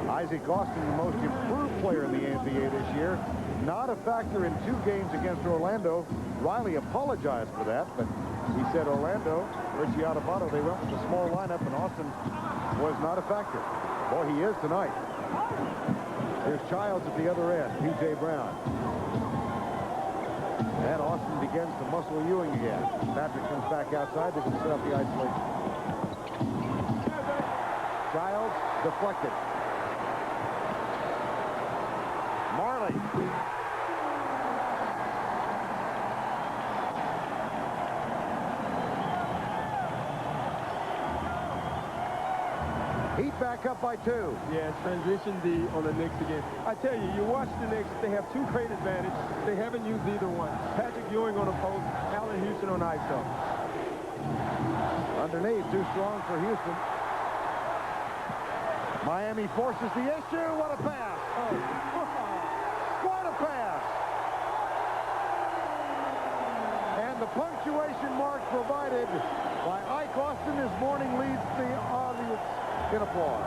Isaac Austin, the most improved player in the NBA this year. Not a factor in 2 games against Orlando. Riley apologized for that, but he said Orlando, Richie Adebayo, they went with a small lineup, and Austin was not a factor. Boy, he is tonight. There's Childs at the other end, P.J. Brown. And Austin begins to muscle Ewing again. Patrick comes back outside. They can set up the isolation. Childs deflected. Marley. Heat back up by 2. Yeah, transition D on the Knicks again. I tell you, you watch the Knicks, they have 2 great advantage. They haven't used either one. Patrick Ewing on the post, Allen Houston on ISO. Underneath, too strong for Houston. Miami forces the issue. What a pass. Oh. What a pass. And the punctuation mark provided by Ike Austin this morning leads the audience in applause.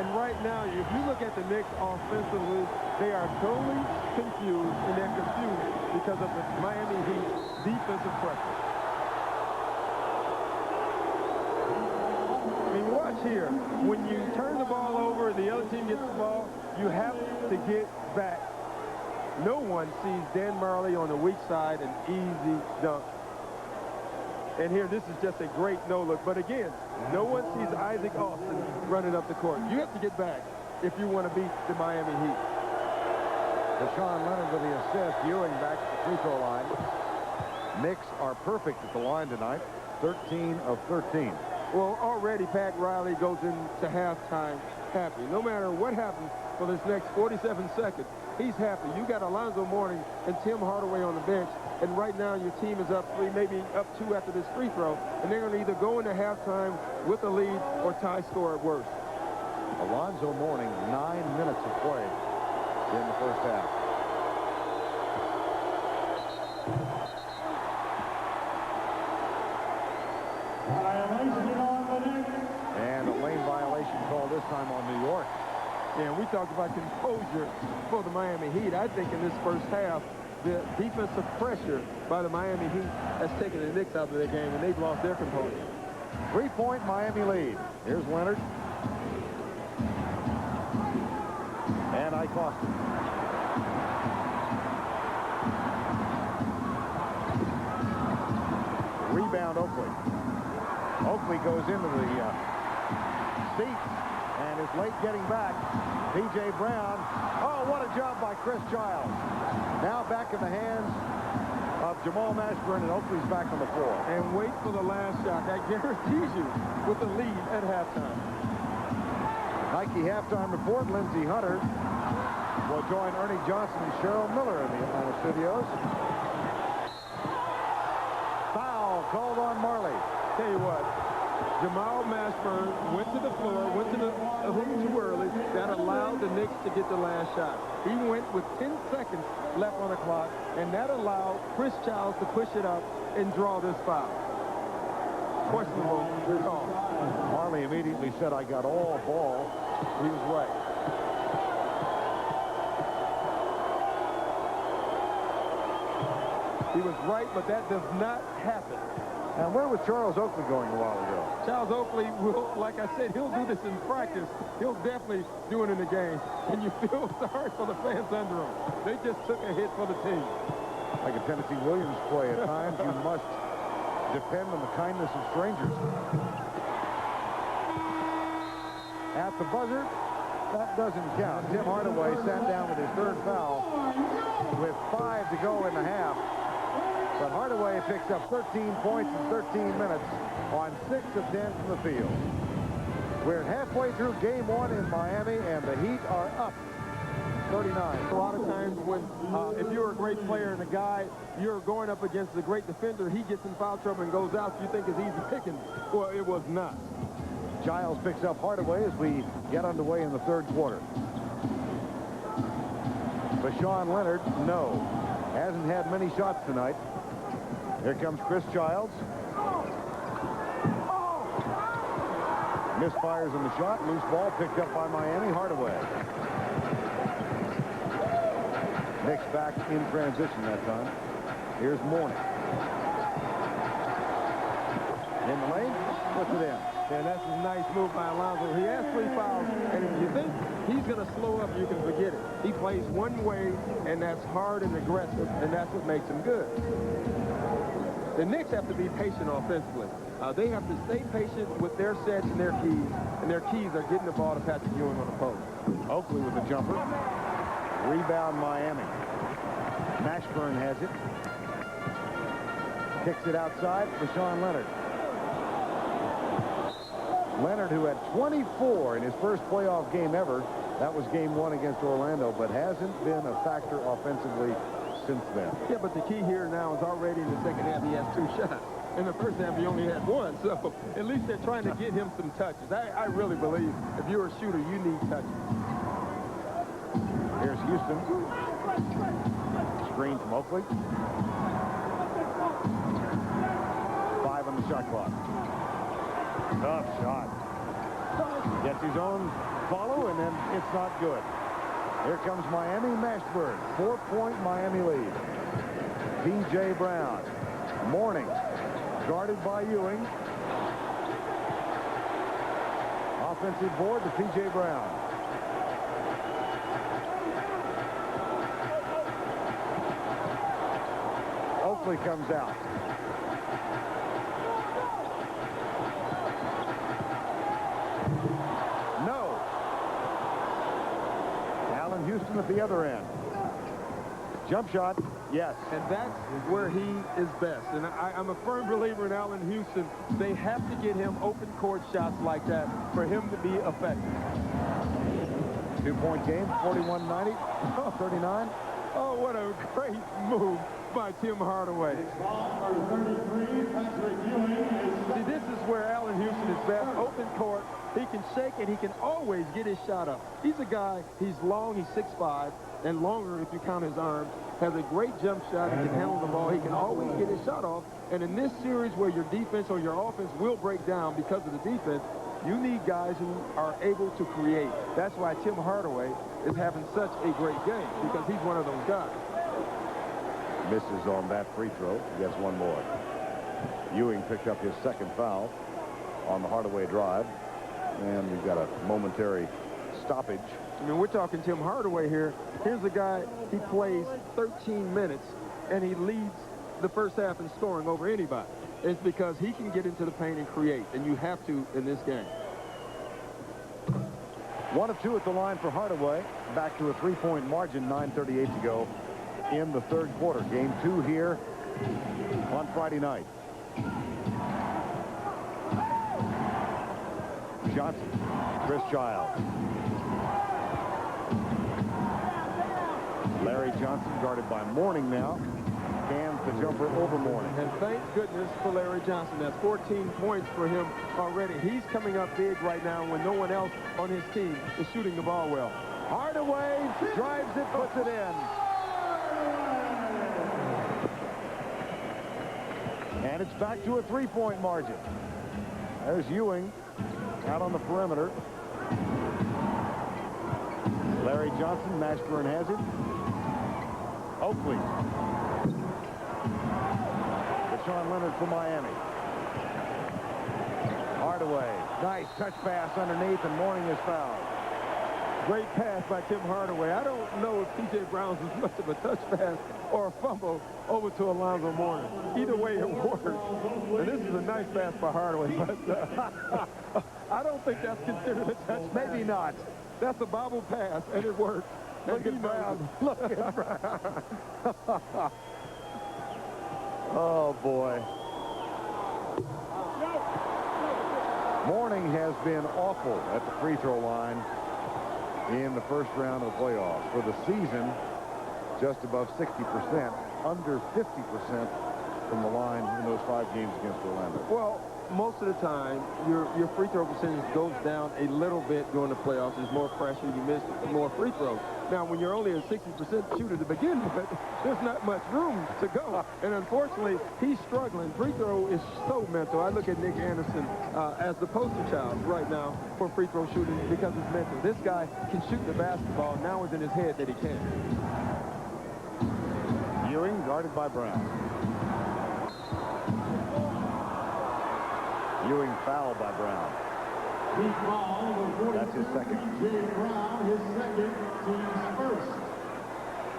And right now, if you look at the Knicks offensively, they are totally confused, and they're confused because of the Miami Heat defensive pressure. I mean, watch here. When you turn the ball over, the other team gets the ball, you have to get back. No one sees Dan Marley on the weak side, an easy dunk. And here, this is just a great no-look. But again, no one sees Isaac Austin running up the court. You have to get back if you want to beat the Miami Heat. Deshaun Leonard with the assist. Ewing back to the free throw line. Knicks are perfect at the line tonight. 13 of 13. Well, already Pat Riley goes into halftime happy. No matter what happens for this next 47 seconds, he's happy. You got Alonzo Mourning and Tim Hardaway on the bench, and right now your team is up 3, maybe up 2 after this free throw, and they're going to either go into halftime with a lead or tie score at worst. Alonzo Mourning, 9 minutes of play in the first half. Violation on the Knicks. And a lane violation call this time on New York. Yeah, we talked about composure for the Miami Heat. I think in this first half, the defensive pressure by the Miami Heat has taken the Knicks out of their game, and they've lost their composure. 3-point Miami lead. Here's Leonard. And Ike Austin. Rebound Oakley. Oakley goes into the seats and is late getting back. P.J. Brown. Oh, what a job by Chris Childs. Now back in the hands of Jamal Mashburn, and Oakley's back on the floor. And wait for the last shot. That guarantees you with the lead at halftime. Nike halftime report. Lindsey Hunter will join Ernie Johnson and Cheryl Miller in the Atlanta studios. Foul called on Marley. Tell you what, Jamal Mashburn went to the floor, went to the hoop too early. That allowed the Knicks to get the last shot. He went with 10 seconds left on the clock, and that allowed Chris Childs to push it up and draw this foul. Questionable call. Marley immediately said, "I got all ball." He was right. He was right, but that does not happen. And where was Charles Oakley going a while ago? Charles Oakley will, like I said, he'll do this in practice. He'll definitely do it in the game. And you feel sorry for the fans under him. They just took a hit for the team. Like a Tennessee Williams play, at times you must depend on the kindness of strangers. At the buzzer, that doesn't count. Tim Hardaway sat down with his third foul with 5 to go in the half. But Hardaway picks up 13 points in 13 minutes on 6 of 10 from the field. We're halfway through game 1 in Miami, and the Heat are up 39. A lot of times when, if you're a great player and a guy, you're going up against a great defender, he gets in foul trouble and goes out, you think it's easy picking. Well, it was not. Giles picks up Hardaway as we get underway in the third quarter. Deshaun Leonard, no. Hasn't had many shots tonight. Here comes Chris Childs. Misfires in the shot. Loose ball picked up by Miami. Hardaway. Knicks back in transition that time. Here's Mourning. In the lane. Puts it in. And that's a nice move by Alonzo. He has 3 fouls, and if you think he's going to slow up, you can forget it. He plays one way, and that's hard and aggressive, and that's what makes him good. The Knicks have to be patient offensively. They have to stay patient with their sets and their keys are getting the ball to Patrick Ewing on the post. Oakley with the jumper. Rebound Miami. Mashburn has it. Kicks it outside. Deshaun Leonard. Leonard, who had 24 in his first playoff game ever. That was game 1 against Orlando, but hasn't been a factor offensively since then. Yeah, but the key here now is already in the second half he has 2 shots. In the first half, he only had one. So at least they're trying to get him some touches. I really believe if you're a shooter, you need touches. Here's Houston. Screen from Oakley. 5 on the shot clock. Tough shot. Gets his own follow, and then it's not good. Here comes Miami. Mashburn. 4-point Miami lead. P.J. Brown. Mourning. Guarded by Ewing. Offensive board to P.J. Brown. Oakley comes out. No. Allen Houston at the other end. Jump shot. Yes. And that's where he is best. And I'm a firm believer in Allen Houston. They have to get him open court shots like that for him to be effective. 2-point game, 41-90, 39. Oh, what a great move by Tim Hardaway. See, this is where Allen Houston is best. Open court. He can shake it. He can always get his shot up. He's a guy, he's long, he's 6'5", and longer if you count his arms. Has a great jump shot. He can handle the ball. He can always get his shot off. And in this series where your defense or your offense will break down because of the defense, you need guys who are able to create. That's why Tim Hardaway is having such a great game, because he's one of those guys. Misses on that free throw. He gets one more. Ewing picked up his second foul on the Hardaway drive. And we've got a momentary stoppage. I mean, we're talking Tim Hardaway here. Here's a guy, he plays 13 minutes, and he leads the first half in scoring over anybody. It's because he can get into the paint and create, and you have to in this game. 1 of 2 at the line for Hardaway. Back to a 3-point margin, 9:38 to go in the third quarter. Game 2 here on Friday night. Johnson, Chris Childs. Larry Johnson guarded by Mourning now. Cans the jumper over Mourning. And thank goodness for Larry Johnson. That's 14 points for him already. He's coming up big right now when no one else on his team is shooting the ball well. Hardaway drives it, puts it in. And it's back to a 3-point margin. There's Ewing out on the perimeter. Larry Johnson, Mashburn has it. Oakley. Deshaun Leonard for Miami. Hardaway. Nice touch pass underneath, and Mourning is fouled. Great pass by Tim Hardaway. I don't know if P.J. Brown's was much of a touch pass or a fumble over to Alonzo Mourning. Either way, it worked. And this is a nice pass by Hardaway, but I don't think that's considered a touch. Maybe not. That's a bobble pass, and it worked. Look at Brown. Look at Brown. Oh, boy. Mourning has been awful at the free throw line in the first round of the playoffs. For the season, just above 60%, under 50% from the line in those 5 games against Orlando. Well, most of the time, your free throw percentage goes down a little bit during the playoffs. There's more pressure. You miss more free throws. Now, when you're only a 60% shooter to begin with, there's not much room to go. And unfortunately, he's struggling. Free throw is so mental. I look at Nick Anderson as the poster child right now for free throw shooting because it's mental. This guy can shoot the basketball. Now it's in his head that he can. Ewing guarded by Brown. Ewing fouled by Brown. That's his second. Brown, his second, team's first.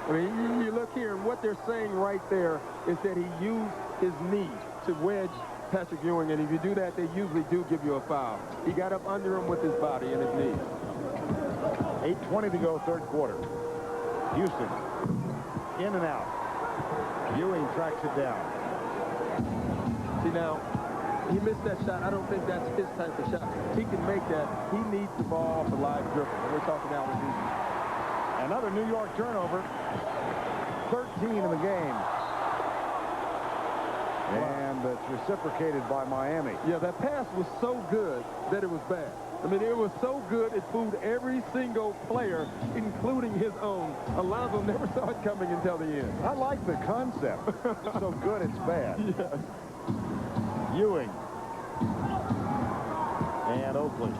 I mean, you look here, and what they're saying right there is that he used his knee to wedge Patrick Ewing, and if you do that, they usually do give you a foul. He got up under him with his body and his knee. 8:20 to go, third quarter. Houston, in and out. Ewing tracks it down. See, now, he missed that shot. I don't think that's his type of shot. He can make that. He needs the ball off the live dribble. And we're talking Allen Houston. Another New York turnover. 13 in the game. And it's reciprocated by Miami. Yeah, that pass was so good that it was bad. I mean, it was so good it fooled every single player, including his own. Alonzo never saw it coming until the end. I like the concept. So good it's bad. Yes. Ewing. And Oakley.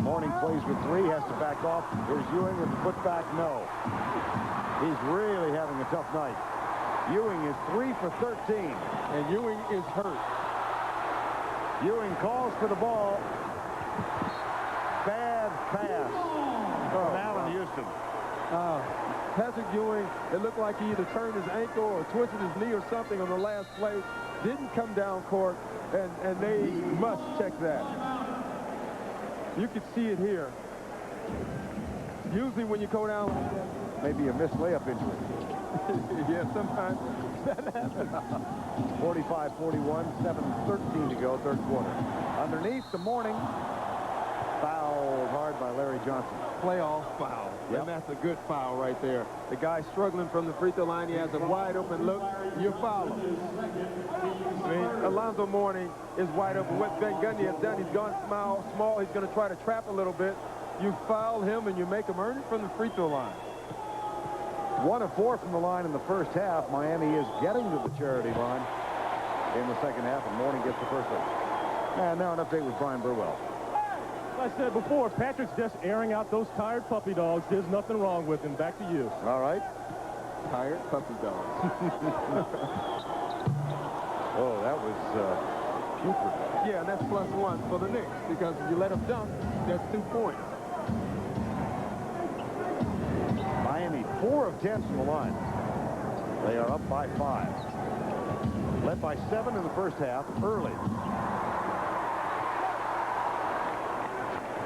Mourning plays with 3, has to back off. Here's Ewing with the putback, no. He's really having a tough night. Ewing is 3 for 13. And Ewing is hurt. Ewing calls for the ball. Bad pass from Allen Houston. Patrick Ewing, it looked like he either turned his ankle or twisted his knee or something on the last play. Didn't come down court, and they must check that. You could see it here. Usually when you go down... Maybe a missed layup injury. Yeah, sometimes that happens. 45-41, 7:13 to go, third quarter. Underneath the Mourning. Fouled hard by Larry Johnson. Playoff foul. Yep. And that's a good foul right there. The guy struggling from the free throw line. He has a wide open look. You foul him. I mean, Alonzo Mourning is wide open. What Van Gundy has done, he's gone small. He's going to try to trap a little bit. You foul him and you make him earn it from the free throw line. 1 of 4 from the line in the first half. Miami is getting to the charity line in the second half, and Mourning gets the first one. And now an update with Brian Burwell. Like I said before, Patrick's just airing out those tired puppy dogs. There's nothing wrong with him. Back to you. All right. Tired puppy dogs. Oh, that was putrid. Yeah, and that's +1 for the Knicks, because if you let them dunk, that's 2 points. Miami 4 of 10 from the line. They are up by 5. Led by 7 in the first half, early.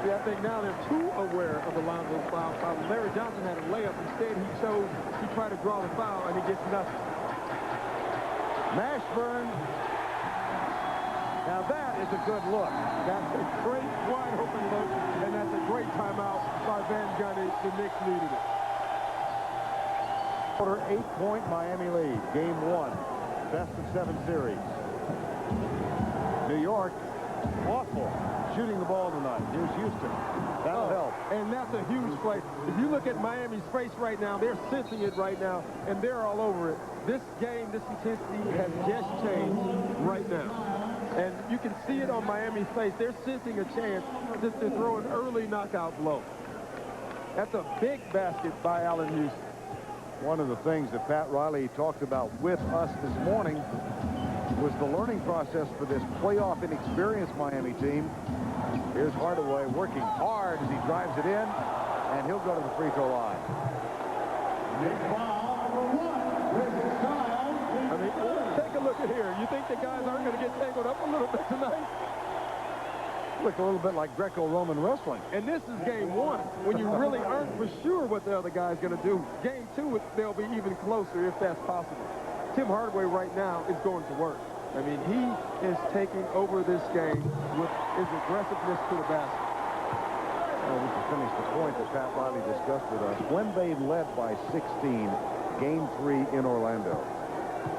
Yeah, I think now they're too aware of Alonzo's foul. Larry Johnson had a layup. Instead, he chose to try to draw the foul, and he gets nothing. Mashburn. Now that is a good look. That's a great wide open look, and that's a great timeout by Van Gundy. The Knicks needed it. 8-point Miami lead. Game 1. Best of 7 series. New York, awful shooting the ball tonight. Here's Houston. That'll help. And that's a huge play. If you look at Miami's face right now, they're sensing it right now, and they're all over it. This game, this intensity has just changed right now. And you can see it on Miami's face. They're sensing a chance just to throw an early knockout blow. That's a big basket by Allen Houston. One of the things that Pat Riley talked about with us this morning was the learning process for this playoff inexperienced Miami team. Here's Hardaway working hard as he drives it in, and he'll go to the free throw line. I mean, take a look at here. You think the guys aren't going to get tangled up a little bit tonight? Looked a little bit like Greco-Roman wrestling. And this is game 1, when you really aren't for sure what the other guy's going to do. Game 2, they'll be even closer if that's possible. Tim Hardaway right now is going to work. I mean, he is taking over this game with his aggressiveness to the basket. Well, we can finish the point that Pat Riley discussed with us. When they led by 16, game 3 in Orlando,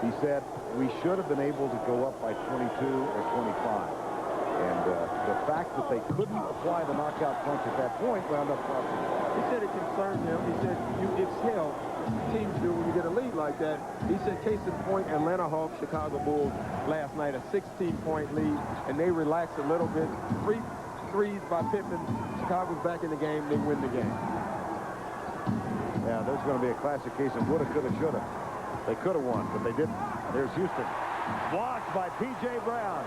he said, we should have been able to go up by 22 or 25. And the fact that they couldn't apply the knockout punch at that point wound up costing them. He said it concerned him. He said, it's hell teams do when you get a lead like that. He said, case in point, Atlanta Hawks, Chicago Bulls last night, a 16-point lead, and they relaxed a little bit. 3 threes by Pippen. Chicago's back in the game. They win the game. Yeah, there's going to be a classic case of woulda, coulda, shoulda. They could have won, but they didn't. There's Houston. Blocked by P.J. Brown.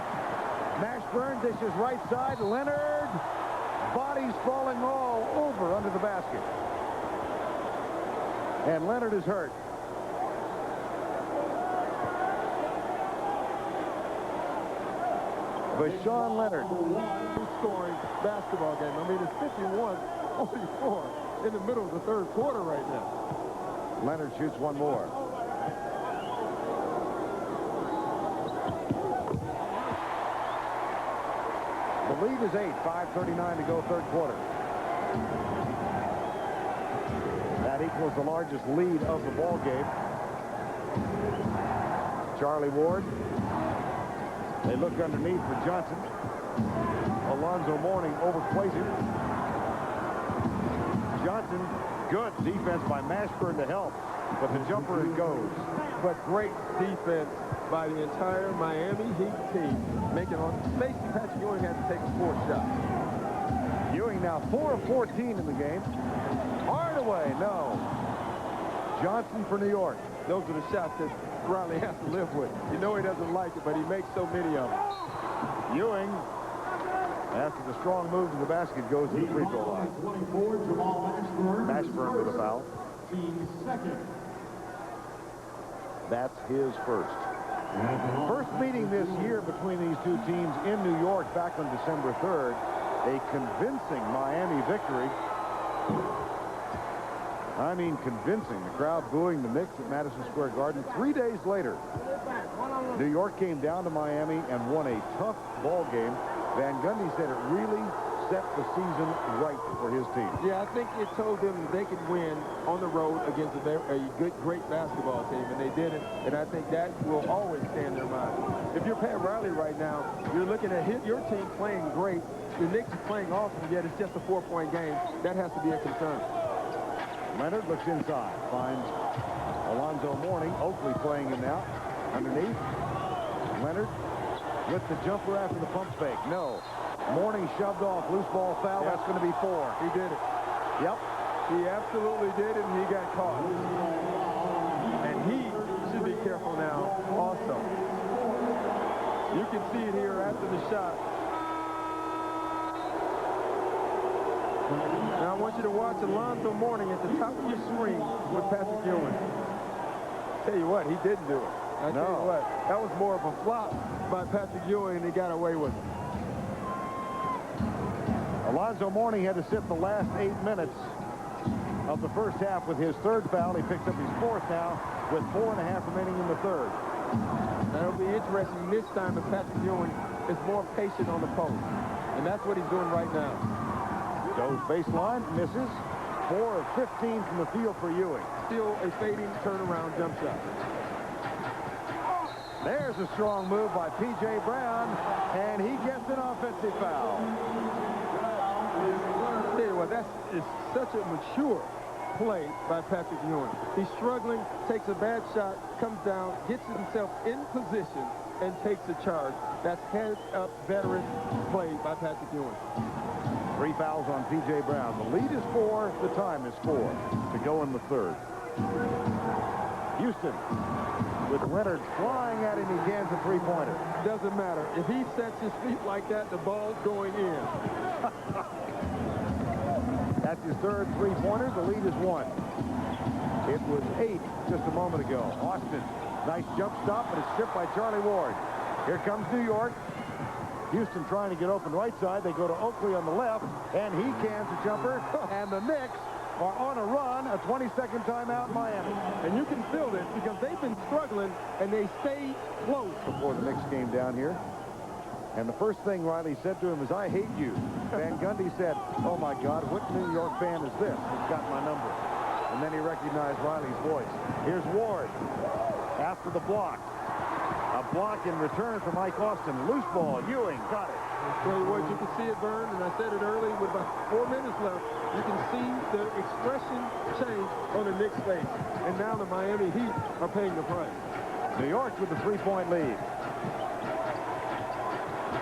Mashburn dishes right side. Leonard. Bodies falling all over under the basket. And Leonard is hurt. Bashawn Leonard. Scoring basketball game. I mean, it's 51-44 in the middle of the third quarter right now. Leonard shoots one more. The lead is 8, 5:39 to go, third quarter. That equals the largest lead of the ball game. Charlie Ward. They look underneath for Johnson. Alonzo Mourning overplays him. Johnson, good defense by Mashburn to help, but the jumper goes. But great defense by the entire Miami Heat team. Making on basically Patrick Ewing had to take a 4th shot. Ewing now 4 of 14 in the game. Hardaway, no. Johnson for New York. Those are the shots that Riley has to live with. You know he doesn't like it, but he makes so many of them. Ewing, after the strong move to the basket, goes to the free throw line. 24, Jamal Mashburn with a foul. Team second. That's his first. First meeting this year between these two teams in New York back on December 3rd. A convincing Miami victory. I mean convincing. The crowd booing the Knicks at Madison Square Garden. 3 days later, New York came down to Miami and won a tough ball game. Van Gundy said it really set the season right for his team. Yeah, I think it told them that they could win on the road against a good, great basketball team, and they did it, and I think that will always stay in their mind. If you're Pat Riley right now, you're looking at your team playing great. The Knicks are playing awesome, yet it's just a 4-point game. That has to be a concern. Leonard looks inside, finds Alonzo Mourning. Oakley playing him now. Underneath, Leonard with the jumper after the pump fake. No. Mourning shoved off. Loose ball foul. Yep. That's going to be 4. He did it. Yep. He absolutely did it, and he got caught. And he should be careful now also. You can see it here after the shot. Now I want you to watch Alonzo Mourning at the top of your screen with Patrick Ewing. Tell you what, he didn't do it. I tell you what, that was more of a flop by Patrick Ewing, and he got away with it. Alonzo Mourning had to sit the last 8 minutes of the first half with his 3rd foul. He picks up his 4th now with 4.5 remaining in the 3rd. That'll be interesting this time if Patrick Ewing is more patient on the post. And that's what he's doing right now. Goes baseline, misses. 4 of 15 from the field for Ewing. Still a fading turnaround jump shot. There's a strong move by P.J. Brown, and he gets an offensive foul. I'll tell you what, that is such a mature play by Patrick Ewing. He's struggling, takes a bad shot, comes down, gets himself in position, and takes a charge. That's head-up veteran play by Patrick Ewing. 3 fouls on P.J. Brown. The lead is 4. The time is 4 to go in the 3rd. Houston with Leonard flying at him. He cans a 3-pointer. Doesn't matter. If he sets his feet like that, the ball's going in. That's his 3rd 3-pointer. The lead is 1. It was 8 just a moment ago. Austin, nice jump stop, but it's stripped by Charlie Ward. Here comes New York. Houston trying to get open right side. They go to Oakley on the left, and he cans a jumper. And the Knicks are on a run, a 20-second timeout in Miami. And you can feel this because they've been struggling, and they stayed close. Before the Knicks came down here. And the first thing Riley said to him is, "I hate you." Van Gundy said, "Oh, my God, what New York fan is this? He's got my number." And then he recognized Riley's voice. Here's Ward after the block. A block in return from Mike Austin. Loose ball. Ewing got it. Tell you what, you can see it, Vern, and I said it early with about 4 minutes left. You can see the expression change on the Knicks' face. And now the Miami Heat are paying the price. New York with the 3-point lead.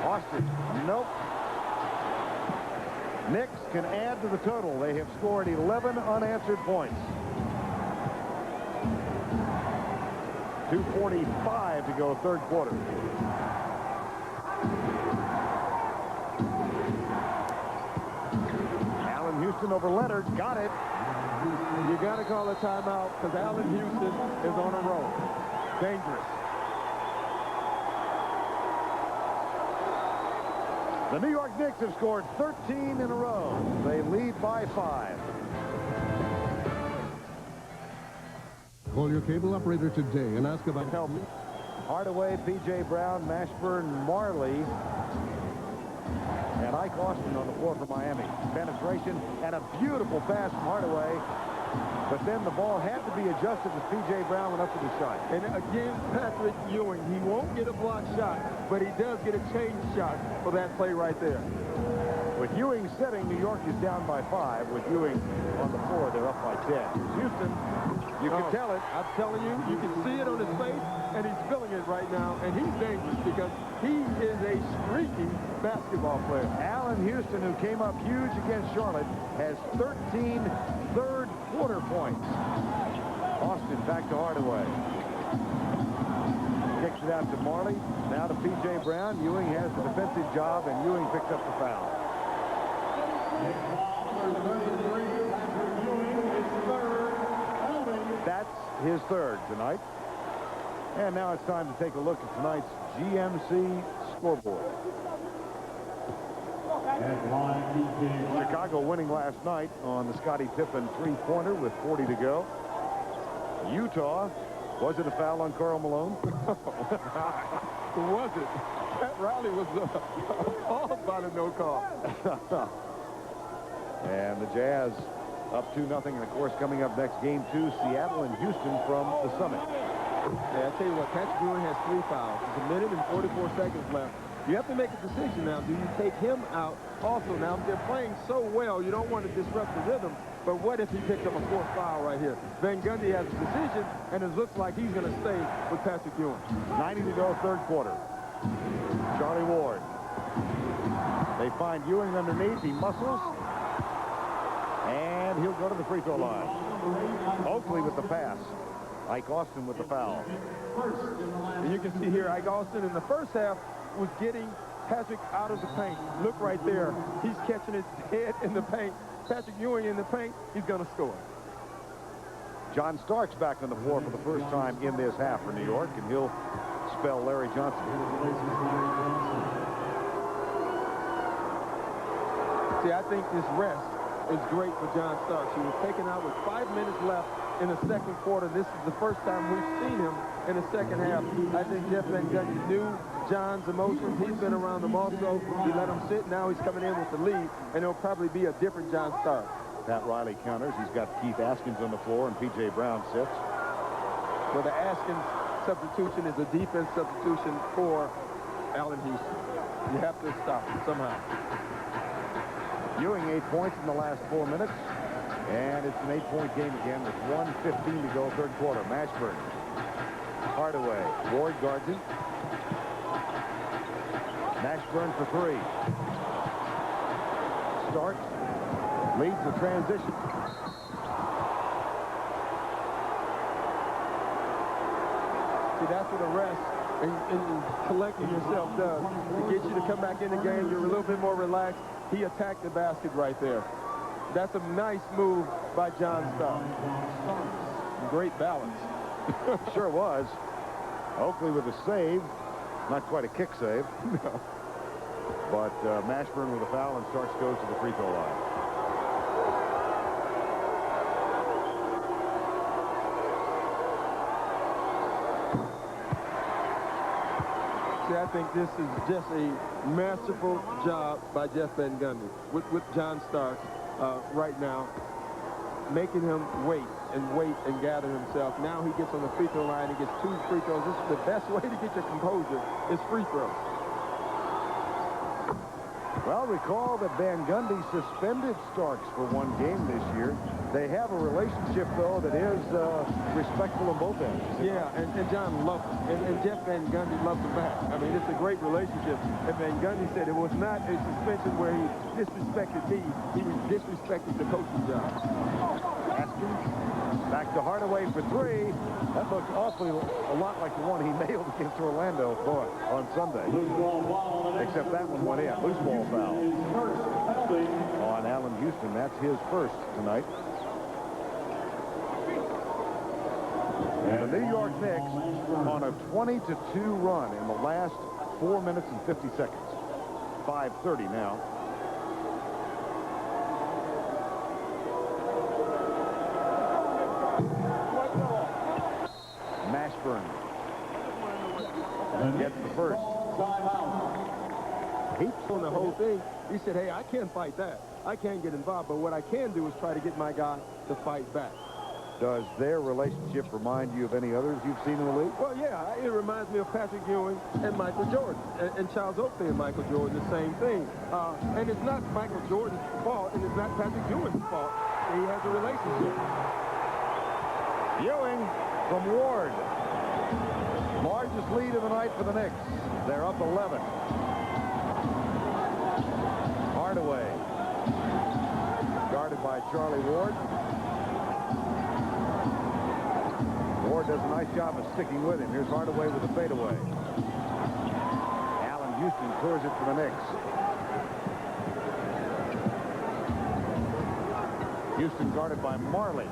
Austin, nope. Knicks can add to the total. They have scored 11 unanswered points. 2:45 to go, 3rd quarter. Allen Houston over Leonard. Got it. You got to call a timeout because Allen Houston is on a roll. Dangerous. The New York Knicks have scored 13 in a row. They lead by 5. Call your cable operator today and ask about help. Hardaway, P.J. Brown, Mashburn, Marley, and Ike Austin on the floor for Miami. Penetration and a beautiful pass from Hardaway. But then the ball had to be adjusted as P.J. Brown went up to the shot. And again, Patrick Ewing, he won't get a block shot, but he does get a change shot for that play right there. With Ewing setting, New York is down by 5. With Ewing on the floor, they're up by 10. Houston, you can tell it. I'm telling you, you can see it on his face, and he's feeling it right now, and he's dangerous because he is a streaky basketball player. Allen Houston, who came up huge against Charlotte, has 13 third-quarter points. Austin back to Hardaway. Kicks it out to Marley. Now to P.J. Brown. Ewing has the defensive job, and Ewing picks up the foul. That's his third tonight. And now it's time to take a look at tonight's GMC scoreboard. Chicago winning last night on the Scottie Pippen three-pointer with 40 to go. Utah, was it a foul on Karl Malone? Was it? Pat Riley was appalled by the no call. And the Jazz up 2-0. And, of course, coming up next, Game 2, Seattle and Houston from the Summit. Yeah, I tell you what, Patrick Ewing has 3 fouls. There's a minute and 44 seconds left. You have to make a decision now. Do you take him out? Also, now, if they're playing so well, you don't want to disrupt the rhythm. But what if he picks up a 4th foul right here? Van Gundy has a decision, and it looks like he's going to stay with Patrick Ewing. 90 to go, third quarter. Charlie Ward. They find Ewing underneath. He muscles. And he'll go to the free throw line. Oakley with the pass. Ike Austin with the foul. And you can see here, Ike Austin in the first half was getting Patrick out of the paint. Look right there. He's catching his head in the paint. Patrick Ewing in the paint. He's going to score. John Starks back on the floor for the first time in this half for New York, and he'll spell Larry Johnson. See, I think this rest is great for John Starks. He was taken out with 5 minutes left in the second quarter. This is the first time we've seen him in the second half. I think Jeff Van Gundy knew John's emotions. He's been around them also. He let him sit. Now he's coming in with the lead, and it'll probably be a different John Starks. Pat Riley counters. He's got Keith Askins on the floor, and P.J. Brown sits. Well, the Askins substitution is a defense substitution for Allen Houston. You have to stop him somehow. Ewing 8 points in the last 4 minutes. And it's an 8-point game again with 1:15 to go, third quarter. Mashburn. Hardaway. Ward guards him. Mashburn for 3. Starks leads the transition. See, that's what a rest and collecting yourself does. To get you to come back in the game, you're a little bit more relaxed. He attacked the basket right there. That's a nice move by John Starks. Great balance. Sure was. Oakley with a save. Not quite a kick save. No. But Mashburn with a foul, and Starks goes to the free throw line. See, I think this is just a masterful job by Jeff Van Gundy with John Starks right now, making him wait and gather himself. Now he gets on the free throw line. He gets 2 free throws. This is the best way to get your composure is free throws. Well, recall that Van Gundy suspended Starks for 1 game this year. They have a relationship, though, that is respectful on both ends. Yeah, and John loves him. And Jeff Van Gundy loves him back. I mean, it's a great relationship. And Van Gundy said it was not a suspension where he disrespected me. He disrespected the coaching job. Haskins back to Hardaway for 3. That looked awfully a lot like the one he nailed against Orlando on Sunday. Except that one went in. Loose ball foul on Allen Houston. That's his first tonight. And the New York Knicks on a 20-2 run in the last 4 minutes and 50 seconds. 5:30 now. Mashburn gets the first. He's on the whole thing. He said, hey, I can't fight that. I can't get involved. But what I can do is try to get my guy to fight back. Does their relationship remind you of any others you've seen in the league? Well, yeah, it reminds me of Patrick Ewing and Michael Jordan. And Charles Oakley and Michael Jordan, the same thing. And it's not Michael Jordan's fault, and it's not Patrick Ewing's fault. He has a relationship. Ewing from Ward. Largest lead of the night for the Knicks. They're up 11. Hardaway. Guarded by Charlie Ward. Ward does a nice job of sticking with him. Here's Hardaway with a fadeaway. Allen Houston clears it for the Knicks. Houston guarded by Marley.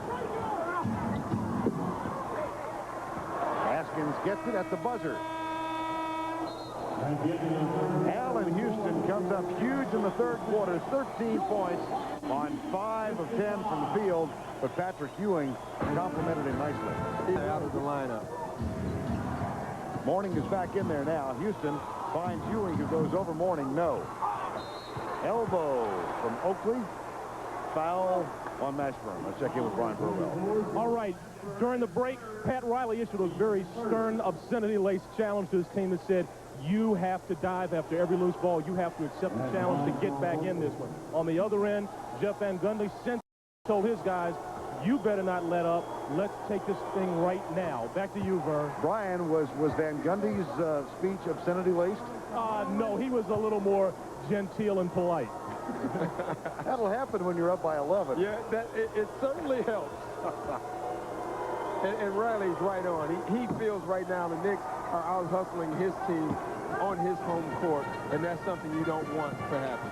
Haskins gets it at the buzzer. Allen Houston comes up huge in the third quarter, 13 points on 5 of 10 from the field, but Patrick Ewing complimented him nicely. He's out of the lineup. Mourning is back in there now. Houston finds Ewing, who goes over Mourning. No. Elbow from Oakley. Foul on Mashburn. Let's check in with Brian Burwell. All right. During the break, Pat Riley issued a very stern, obscenity-laced challenge to his team that said, you have to dive after every loose ball. You have to accept the challenge to get back in this one. On the other end, Jeff Van Gundy told his guys, you better not let up. Let's take this thing right now. Back to you, Vern. Brian, was Van Gundy's speech obscenity-laced? No, he was a little more genteel and polite. That'll happen when you're up by 11. Yeah, it certainly helps. And Riley's right on. He feels right now the Knicks are out hustling his team on his home court, and that's something you don't want to happen.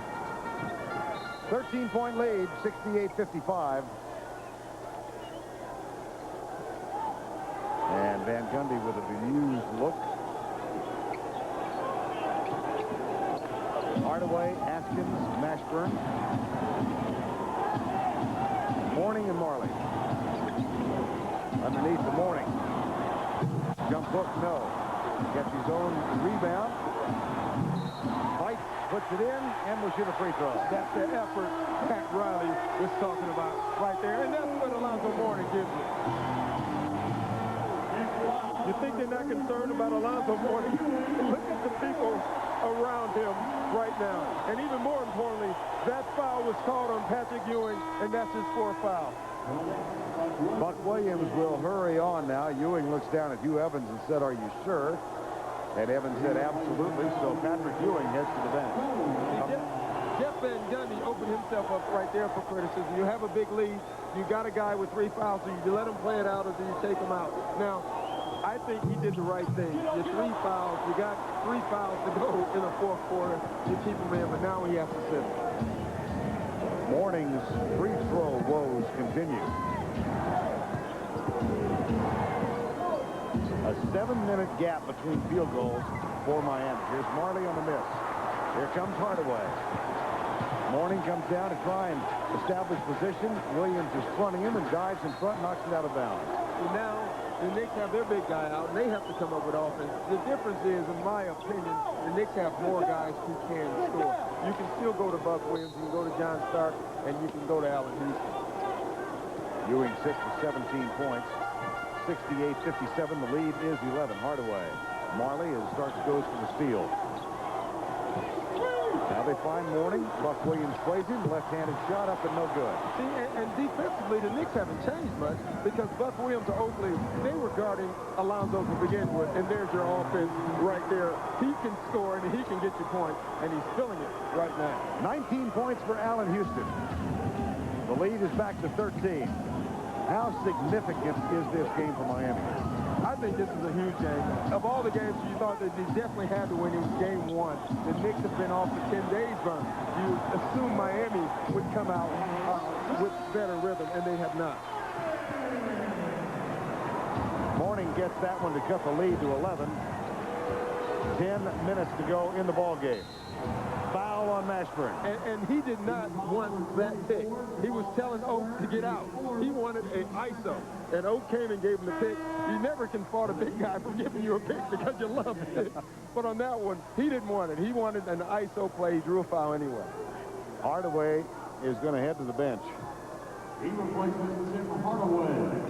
13-point lead, 68-55. And Van Gundy with a bemused look. Hardaway, Haskins, Mashburn. Mourning and Marley. Underneath the Mourning. Jump hook, no. Gets his own rebound. Fights, puts it in, and will shoot a free throw. That's the effort Pat Riley was talking about right there. And that's what Alonzo Mourning gives you. You think they're not concerned about Alonzo Mourning? Look at the people around him right now. And even more importantly, that foul was called on Patrick Ewing, and that's his 4th foul. Buck Williams will hurry on now. Ewing looks down at Hugh Evans and said, are you sure? And Evans said, absolutely. So Patrick Ewing heads to the bench. Jeff Van Gundy opened himself up right there for criticism. You have a big lead. You got a guy with 3 fouls, so you let him play it out or do you take him out? Now, I think he did the right thing. You 3 fouls. You got 3 fouls to go in the 4th quarter. You keep him in, but now he has to sit. Mourning's free throw woes continue. A 7-minute gap between field goals for Miami. Here's Marley on the miss. Here comes Hardaway. Mourning comes down to try and establish position. Williams is fronting him and dives in front, knocks it out of bounds. And now the Knicks have their big guy out, and they have to come up with offense. The difference is, in my opinion, the Knicks have more guys who can score. You can still go to Buck Williams, you can go to John Stark, and you can go to Allen Houston. Ewing sits with 17 points. 68-57. The lead is 11. Hardaway. Marley, as Starks goes for the steal. Now they find Mourning. Buck Williams plays him. Left-handed shot up and no good. See, and defensively, the Knicks haven't changed much because Buck Williams or Oakley, they were guarding Alonzo to begin with, and there's your offense right there. He can score, and he can get you points, and he's filling it right now. 19 points for Allen Houston. The lead is back to 13. How significant is this game for Miami? I think this is a huge game. Of all the games you thought that they definitely had to win, it was game 1. The Knicks have been off for 10 days, Vern. You assume Miami would come out with better rhythm, and they have not. Mourning gets that one to cut the lead to 11. 10 minutes to go in the ball game. Foul on Mashburn. And he did not want that pick. He was telling Oak to get out. He wanted an ISO. And Oak came and gave him the pick. You never can fault a big guy for giving you a pick because you love it. But on that one, he didn't want it. He wanted an ISO play. He drew a foul anyway. Hardaway is going to head to the bench. He replaces Tim Hardaway.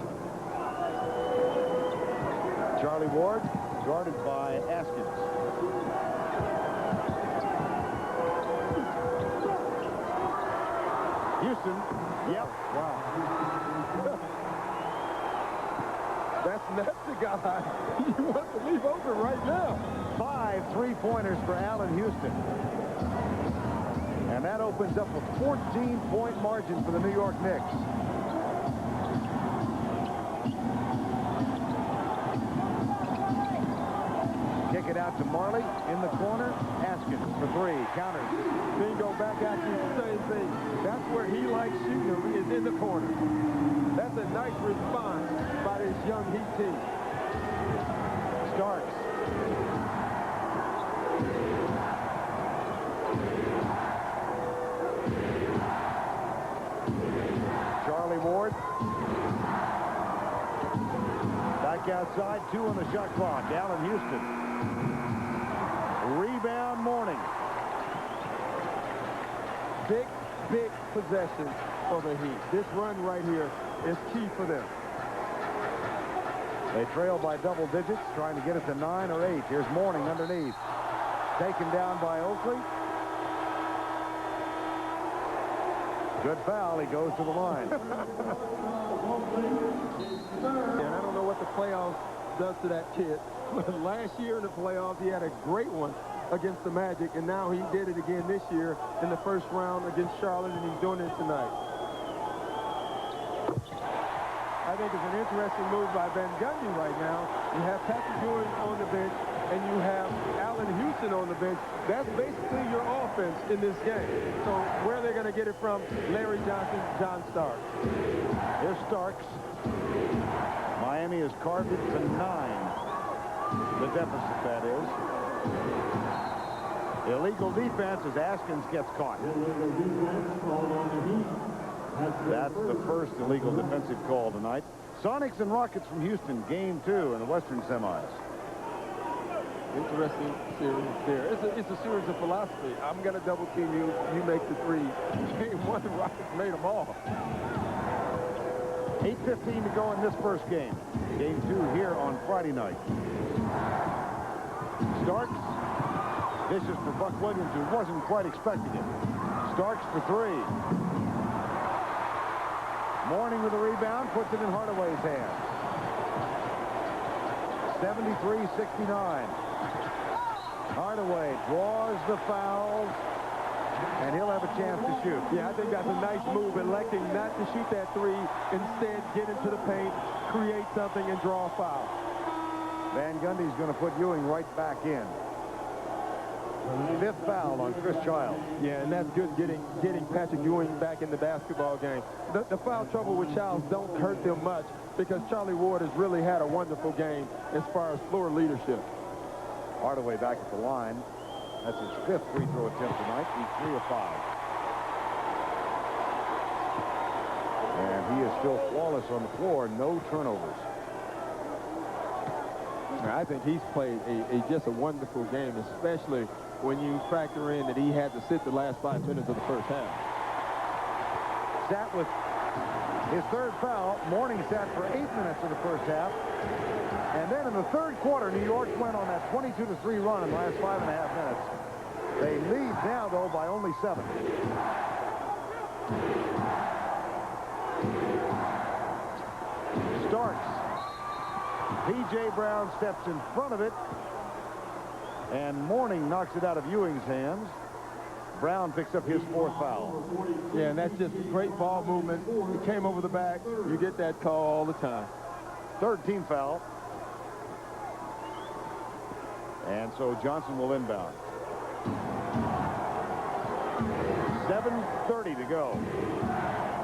Charlie Ward guarded by Askins. Houston. Yep. Wow. That's the guy you want to leave open right now. 5 3-pointers for Allen Houston. And that opens up a 14-point margin for the New York Knicks. Kick it out to Marley in the corner. Haskins for 3. Counters. Bingo, back at you, same thing. That's where he likes shooting them, is in the corner. That's a nice response by this young Heat team. Starks. Charlie Ward. Back outside, 2 on the shot clock. Allen Houston. Rebound Mourning. Big possession for the Heat. This run right here is key for them. They trail by double digits, trying to get it to 9 or 8. Here's Mourning underneath. Taken down by Oakley. Good foul. He goes to the line. And I don't know what the playoffs does to that kid. Last year in the playoffs, he had a great one against the Magic, and now he did it again this year in the first round against Charlotte, and he's doing it tonight. I think it's an interesting move by Van Gundy right now. You have Patrick Ewing on the bench, and you have Allen Houston on the bench. That's basically your offense in this game. So where are they going to get it from? Larry Johnson, John Starks. Here's Starks. Miami has carved it to 9. The deficit, that is. Illegal defense as Askins gets caught. That's the first illegal defensive call tonight. Sonics and Rockets from Houston, game 2 in the Western semis. Interesting series there. It's a series of philosophy. I'm going to double team you. You make the 3. Game 1, the Rockets made them all. 8:15 to go in this first game. Game 2 here on Friday night. Starks dishes for Buck Williams, who wasn't quite expecting it. Starks for 3. Mourning with the rebound, puts it in Hardaway's hands. 73-69. Hardaway draws the fouls, and he'll have a chance to shoot. Yeah, I think that's a nice move, electing not to shoot that 3, instead get into the paint, create something, and draw a foul. Van Gundy's going to put Ewing right back in. 5th foul on Chris Childs. Yeah, and that's good getting Patrick Ewing back in the basketball game. The foul trouble with Childs don't hurt them much because Charlie Ward has really had a wonderful game as far as floor leadership. Hardaway back at the line. That's his 5th free throw attempt tonight. He's 3 of 5. And he is still flawless on the floor. No turnovers. I think he's played just a wonderful game, especially when you factor in that he had to sit the last 5 minutes of the first half. Sat with his 3rd foul. Mourning sat for 8 minutes in the first half. And then in the 3rd quarter, New York went on that 22-3 run in the last 5.5 minutes. They lead now, though, by only 7. Starks. P.J. Brown steps in front of it. And Mourning knocks it out of Ewing's hands. Brown picks up his 4th foul. Yeah, and that's just great ball movement. He came over the back. You get that call all the time. 3rd team foul. And so Johnson will inbound. 7:30 to go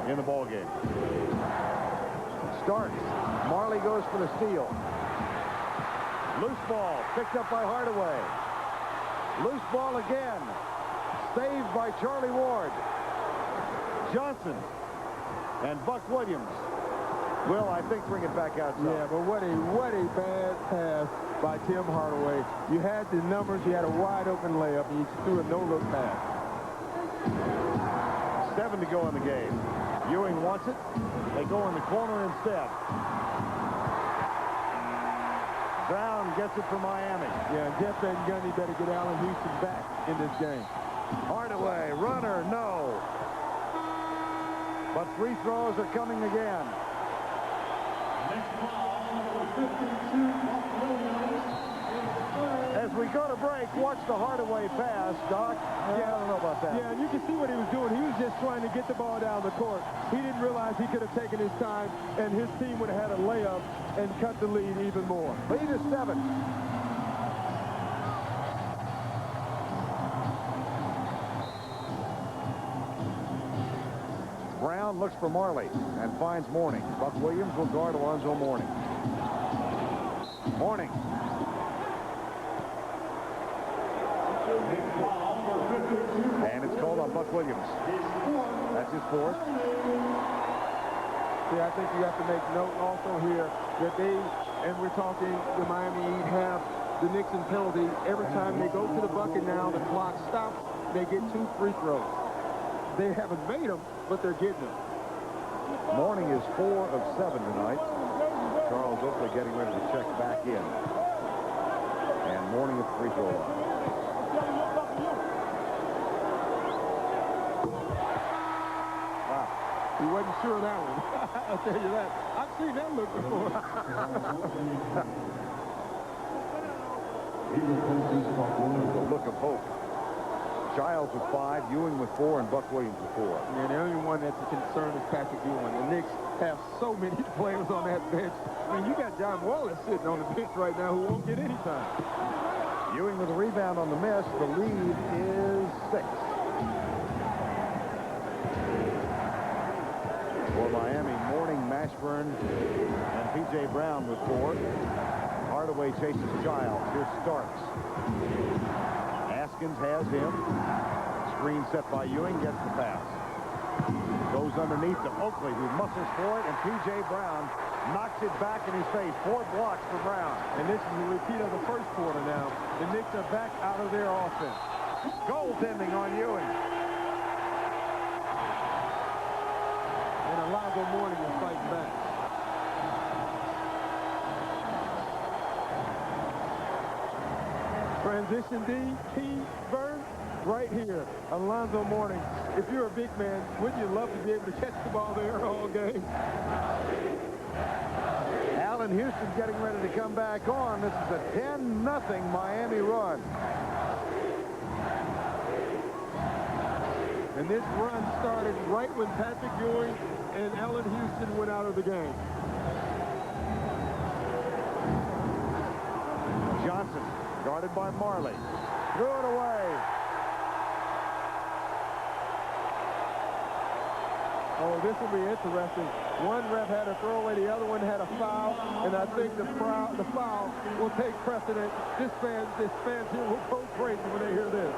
in the ball game. Starks. Marley goes for the steal. Loose ball picked up by Hardaway. Loose ball again. Saved by Charlie Ward. Johnson and Buck Williams will, I think, bring it back outside. Yeah, but what a bad pass by Tim Hardaway. You had the numbers, you had a wide open layup, and you threw a no-look pass. 2:07 to go in the game. Ewing wants it. They go in the corner instead. Brown gets it for Miami. Yeah, Jeff Van Gundy better get Allen Houston back in this game. Hardaway, runner, no. But free throws are coming again. Next foul, number 52, Buck Williams. As we go to break, watch the Hardaway pass, Doc. Yeah, I don't know about that. Yeah, you can see what he was doing. He was just trying to get the ball down the court. He didn't realize he could have taken his time, and his team would have had a layup and cut the lead even more. Lead is 7. Brown looks for Marley and finds Mourning. Buck Williams will guard Alonzo Mourning. Mourning. And it's called on Buck Williams. That's his fourth. See, I think you have to make note also here that and we're talking, the Miami Heat have the Knicks in penalty. Every time they go to the bucket now, the clock stops, they get 2 free throws. They haven't made them, but they're getting them. Mourning is 4 of 7 tonight. Charles Oakley getting ready to check back in. And Mourning at the free throw line. He wasn't sure of that one. I'll tell you that. I've seen that look before. The look of hope. Childs with 5, Ewing with 4, and Buck Williams with 4. Yeah, the only one that's a concern is Patrick Ewing. The Knicks have so many players on that bench. I mean, you got John Wallace sitting on the bench right now who won't get any time. Ewing with a rebound on the miss. The lead is 6. For Miami, Mourning, Mashburn, and P.J. Brown with 4. Hardaway chases Childs. Here's Starks. Askins has him. Screen set by Ewing, gets the pass. Goes underneath to Oakley, who muscles for it, and P.J. Brown knocks it back in his face. 4 blocks for Brown. And this is a repeat of the first quarter now. The Knicks are back out of their offense. Goaltending on Ewing. And Alonzo Mourning is fighting back. Transition D, key, Vern, right here. Alonzo Mourning. If you're a big man, wouldn't you love to be able to catch the ball there all game? Allen Houston getting ready to come back on. This is a 10-0 Miami run. And this run started right when Patrick Ewing and Allen Houston went out of the game. Johnson guarded by Marley. Threw it away. Oh, this will be interesting. One ref had a throwaway, the other one had a foul, and I think the foul will take precedent. This fans here will go crazy when they hear this.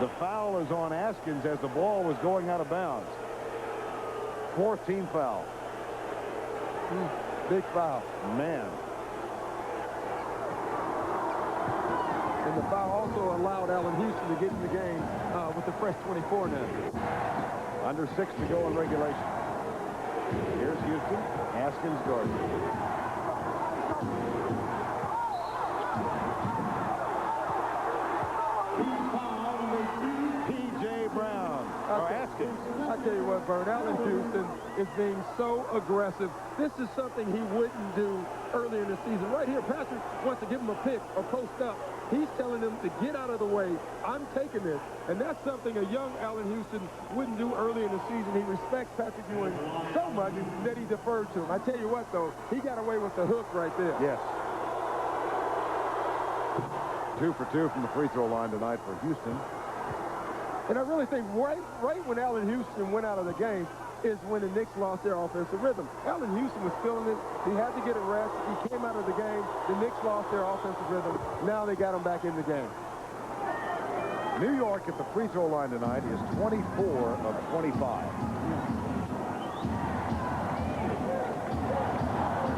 The foul is on Askins as the ball was going out of bounds. 4th team foul. Big foul. Man. And the foul also allowed Allen Houston to get in the game with the fresh 24 now. Under 6 to go in regulation. Here's Houston. Askins guarding. P.J. Brown. Or Askins. I tell you what, Vern, Allen Houston is being so aggressive. This is something he wouldn't do earlier in the season. Right here, Patrick wants to give him a pick or post up. He's telling him to get out of the way. I'm taking this. And that's something a young Allen Houston wouldn't do early in the season. He respects Patrick Ewing so much that he deferred to him. I tell you what, though, he got away with the hook right there. Yes. 2 for 2 from the free throw line tonight for Houston. And I really think right when Allen Houston went out of the game is when the Knicks lost their offensive rhythm. Allen Houston was feeling it. He had to get a rest. He came out of the game. The Knicks lost their offensive rhythm. Now they got him back in the game. New York at the free throw line tonight is 24 of 25.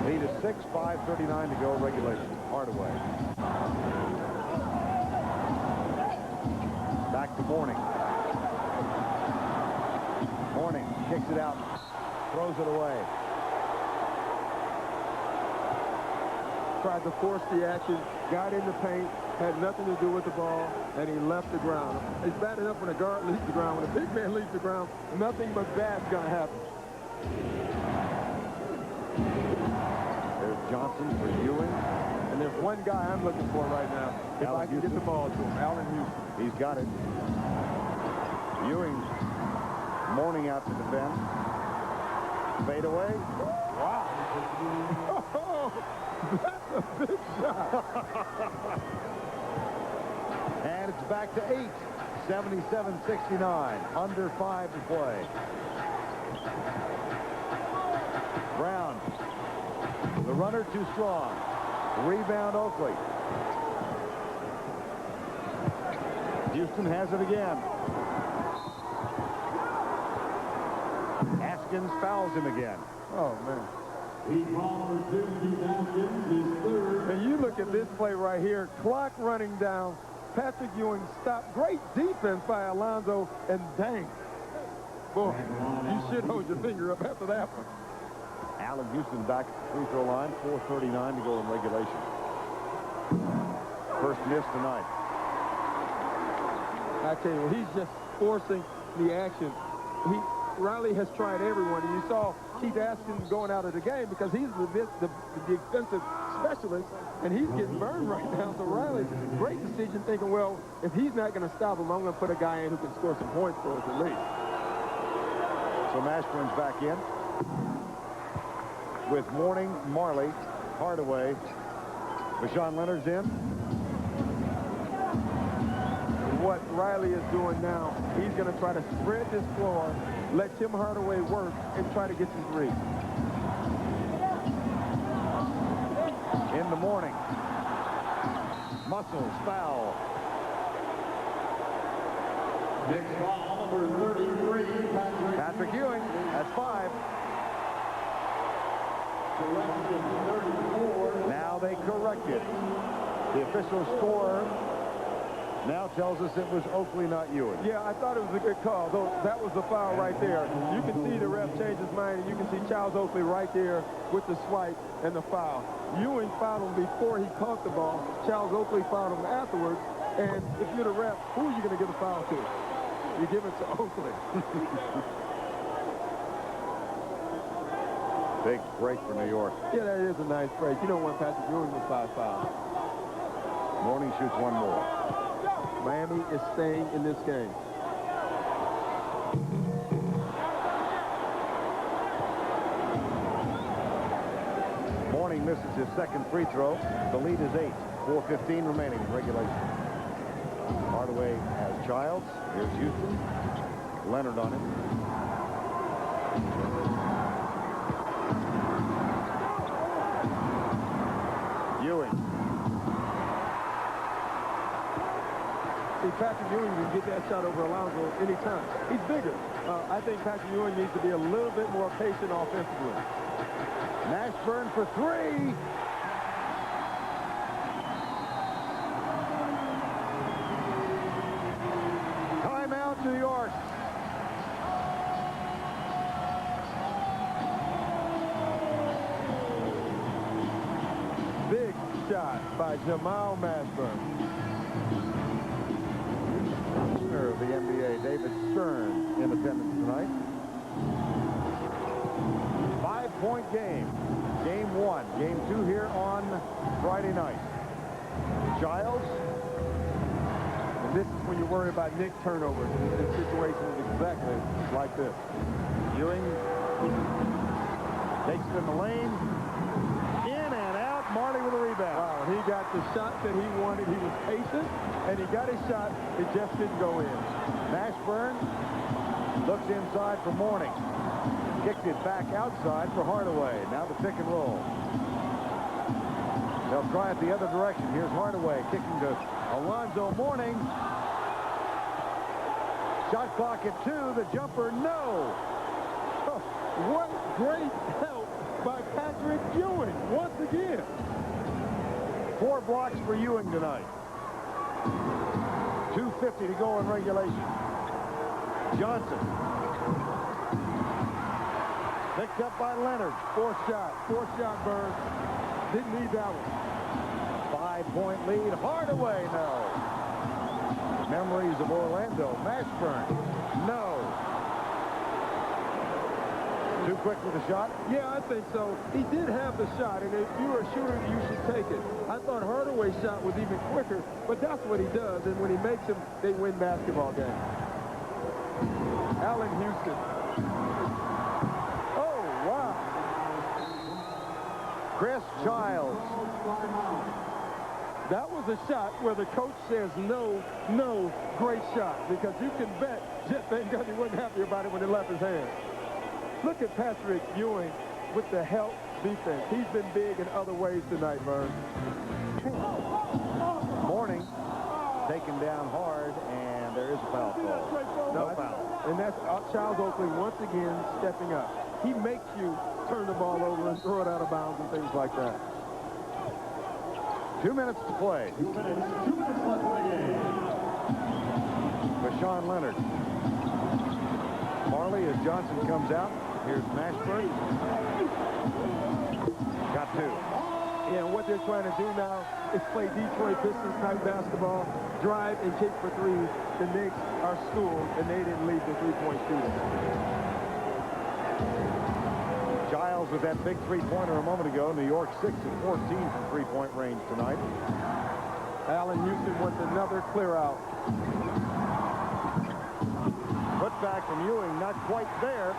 Lead is 6, 5:39 to go regulation. Hardaway. to Morning. Morning kicks it out, throws it away. Tried to force the action, got in the paint, had nothing to do with the ball, and he left the ground. It's bad enough when a guard leaves the ground. When a big man leaves the ground, nothing but bad's going to happen. There's Johnson for Ewing. And there's one guy I'm looking for right now. If I can get the ball to him, Allen Houston. He's got it. Ewing, Morning out to defend. Fade away. Wow. That's a big shot. And it's back to 8. 77-69. Under 5 to play. Brown. The runner too strong. Rebound Oakley. Houston has it again. Askins fouls him again. Oh, man. Third. And you look at this play right here. Clock running down. Patrick Ewing stopped. Great defense by Alonzo. And dang. Boy, you should hold your finger up after that one. Allen Houston back at the free throw line. 4:39 to go in regulation. First miss tonight. I tell you, he's just forcing the action. Riley has tried everyone. And you saw Keith Askins going out of the game because he's the defensive specialist, and he's getting burned right now. So Riley, great decision, thinking, well, if he's not going to stop him, I'm going to put a guy in who can score some points for us at least. So Mashburn's back in with Morning, Marley, Hardaway. Bashawn Leonard's in. What Riley is doing now, he's going to try to spread this floor, let Tim Hardaway work, and try to get some threes. In the Morning. Muscles, foul. Next foul, number 33, Patrick Ewing, that's 5. Correction 34. Now they correct it. The official score now tells us it was Oakley, not Ewing. Yeah, I thought it was a good call, though that was the foul right there. You can see the ref change his mind, and you can see Charles Oakley right there with the swipe and the foul. Ewing fouled him before he caught the ball. Charles Oakley fouled him afterwards. And if you're the ref, who are you going to give a foul to? You give it to Oakley. Big break for New York. Yeah, that is a nice break. You don't want Patrick Ewing with 5 fouls. Morning shoots one more. Miami is staying in this game. Morning misses his second free throw. The lead is 8. 4:15 remaining in regulation. Hardaway has Childs. Here's Houston. Leonard on him. Ewing. See, Patrick Ewing can get that shot over Alonzo anytime. He's bigger. I think Patrick Ewing needs to be a little bit more patient offensively. Mashburn for 3. Timeout, New York. Big shot by Jamal Mashburn. Commissioner of the NBA, David Stern, in attendance tonight. 5-point game. Game 1. Game 2 here on Friday night. Childs. And this is when you worry about Knicks turnovers in situations exactly like this. Ewing takes it in the lane. In and out. Marley with a rebound. Wow, he got the shot that he wanted. He was patient, and he got his shot. It just didn't go in. Mashburn looks inside for Morning. Kicked it back outside for Hardaway. Now the pick and roll. They'll try it the other direction. Here's Hardaway kicking to Alonzo Morning. Shot clock at 2. The jumper, no. Oh, what great help by Patrick Ewing once again. 4 blocks for Ewing tonight. 2:50 to go in regulation. Johnson. Picked up by Leonard. Fourth shot, Burns. Didn't need that one. 5-point lead. Hardaway, no. Memories of Orlando. Mashburn, no. Too quick with the shot? Yeah, I think so. He did have the shot, and if you're a shooter, you should take it. I thought Hardaway's shot was even quicker, but that's what he does, and when he makes them, they win basketball games. Allen Houston. Oh, wow. Chris Childs. That was a shot where the coach says no, no, great shot, because you can bet Jeff Van Gundy wasn't happy about it when it left his hand. Look at Patrick Ewing with the help defense. He's been big in other ways tonight, Vern. Morning taken down hard, and there is a foul call. No foul. And that's Charles Oakley once again stepping up. He makes you turn the ball over and throw it out of bounds and things like that. 2 minutes to play. 2 minutes left in the game. Rashawn Leonard. Marley as Johnson comes out. Here's Mashburn. Got two. Yeah, and what they're trying to do now is play Detroit Pistons type basketball, drive and kick for threes. The Knicks are schooled, and they didn't lead the three-point shooting. Giles with that big three-pointer a moment ago. New York 6 of 14 from three-point range tonight. Allen Houston wants another clear out. Put back from Ewing, not quite there.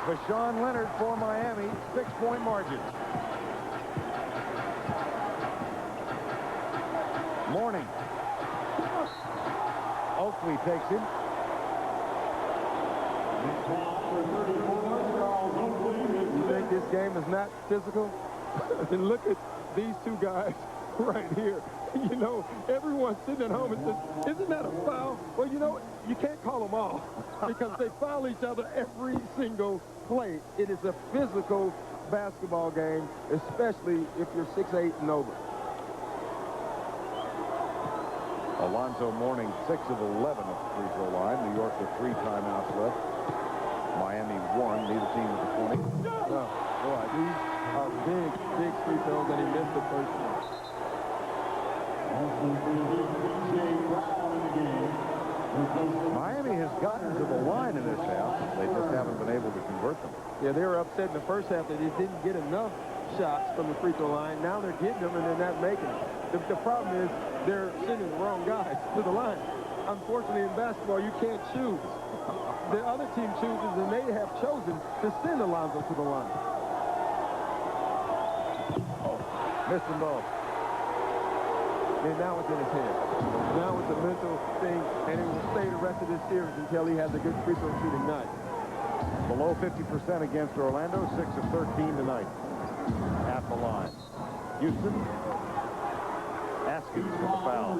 Rashawn Leonard for Miami, 6-point margin. Morning. Oakley takes him. You think this game is not physical? Then look at these two guys right here. You know, everyone's sitting at home and says, isn't that a foul? Well, you know, you can't call them all because they foul each other every single play. It is a physical basketball game, especially if you're 6'8" and over. Alonzo Mourning, 6 of 11 at the free throw line. New York with 3 timeouts left. Miami 1. Neither team with the 20. Oh, boy, these are big, big free throws, and he missed the first one. Miami has gotten to the line in this half. They just haven't been able to convert them. Yeah, they were upset in the first half that they didn't get enough shots from the free throw line. Now they're getting them, and they're not making them. The problem is they're sending the wrong guys to the line. Unfortunately, in basketball, you can't choose. The other team chooses, and they have chosen to send Alonzo to the line. Missed them both. And now it's in his head. Now it's a mental thing, and it will stay the rest of this series until he has a good free throw shooting night. Below 50% against Orlando, 6 of 13 tonight at the line. Houston, Askins with the foul.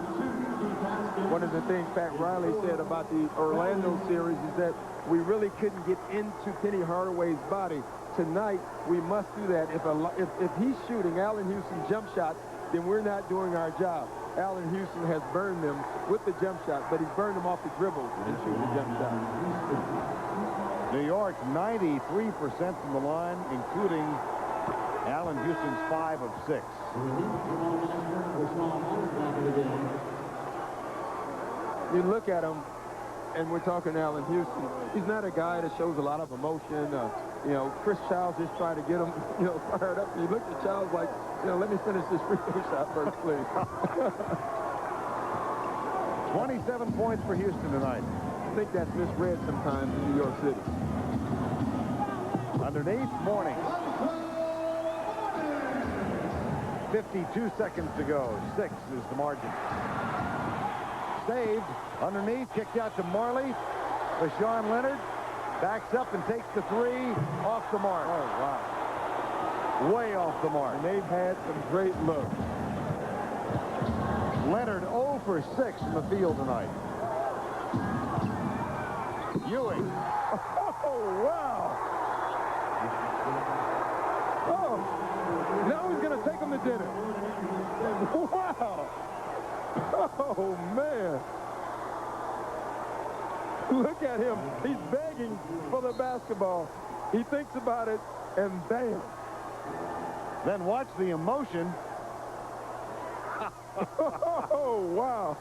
One of the things Pat Riley said about the Orlando series is that we really couldn't get into Penny Hardaway's body. Tonight, we must do that. If he's shooting Allen Houston jump shots, then we're not doing our job. Allen Houston has burned them with the jump shot, but he's burned them off the dribble and shooting the jump shot. New York, 93% from the line, including Allen Houston's 5 of 6. You look at him, and we're talking Allen Houston. He's not a guy that shows a lot of emotion. You know, Chris Childs just tried to get him, you know, fired up. And he looked at Childs like, you know, let me finish this free throw shot first, please. 27 points for Houston tonight. I think that's misread sometimes in New York City. Underneath, Mourning. 52 seconds to go. 6 is the margin. Saved. Underneath, kicked out to Marley. Rashawn Leonard backs up and takes the 3 off the mark. Oh, wow. Way off the mark. And they've had some great looks. Leonard 0 for 6 in the field tonight. Ewing. Oh, wow. Oh, now he's going to take him to dinner. Wow. Oh, man. Look at him. He's begging for the basketball. He thinks about it, and bam. Then watch the emotion. Oh, wow.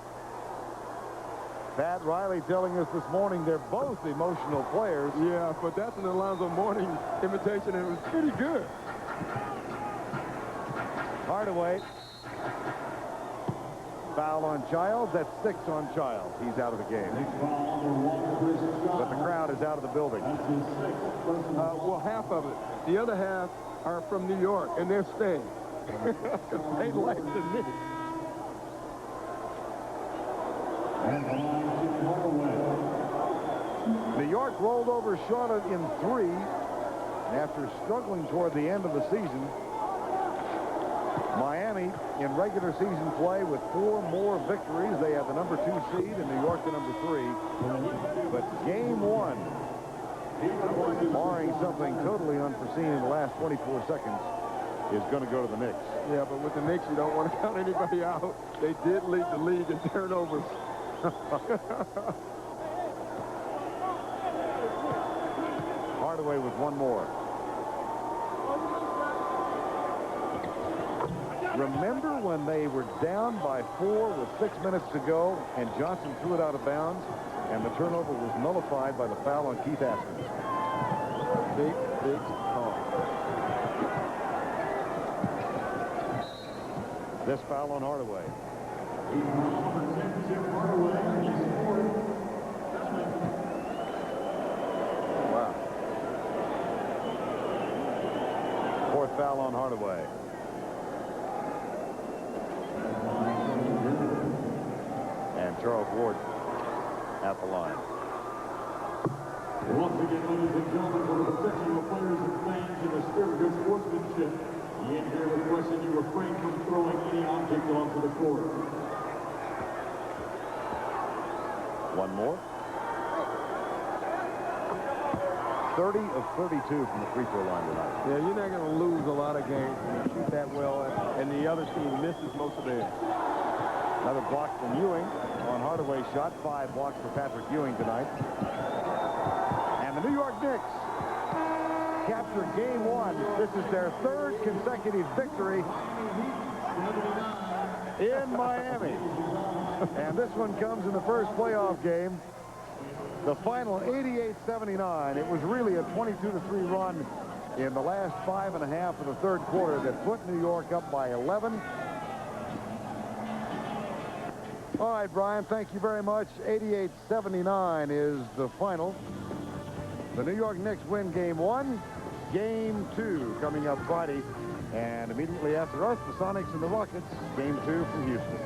Pat Riley telling us this morning they're both emotional players. Yeah, but that's an Alonzo Mourning imitation, and it was pretty good. Hardaway. Foul on Childs. That's 6 on Childs. He's out of the game. But the crowd is out of the building. Well, half of it. The other half are from New York, and they're staying. They like the Knicks. New York rolled over Charlotte in 3 after struggling toward the end of the season. Miami in regular season play with 4 more victories. They have the number 2 seed and New York the number 3. But game 1, barring something totally unforeseen in the last 24 seconds, is going to go to the Knicks. Yeah, but with the Knicks, you don't want to count anybody out. They did lead the league in turnovers. Hardaway with 1 more. Remember when they were down by 4 with 6 minutes to go and Johnson threw it out of bounds and the turnover was nullified by the foul on Keith Askins? Big call. This foul on Hardaway. Wow. 4th foul on Hardaway. And Charles Ward at the line. Once again, ladies and gentlemen, for the protection of players and fans in the spirit of good sportsmanship, the NBA requesting you refrain from throwing any object onto the court. 1 more. 30 of 32 from the free throw line tonight. Yeah, you're not going to lose a lot of games when you shoot that well, and the other team misses most of theirs. Another block from Ewing on Hardaway's shot. 5 blocks for Patrick Ewing tonight. And the New York Knicks capture game 1. This is their 3rd consecutive victory in Miami. And this one comes in the first playoff game. The final 88-79. It was really a 22-3 run in the last 5.5 of the 3rd quarter that put New York up by 11. All right, Brian, thank you very much. 88-79 is the final. The New York Knicks win game 1. Game 2 coming up Friday. And immediately after us, the Sonics and the Rockets. Game 2 from Houston.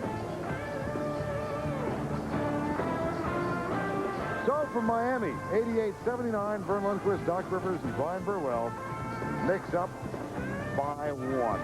So from Miami, 88-79, Vern Lundquist, Doc Rivers, and Brian Burwell. Knicks up by 1.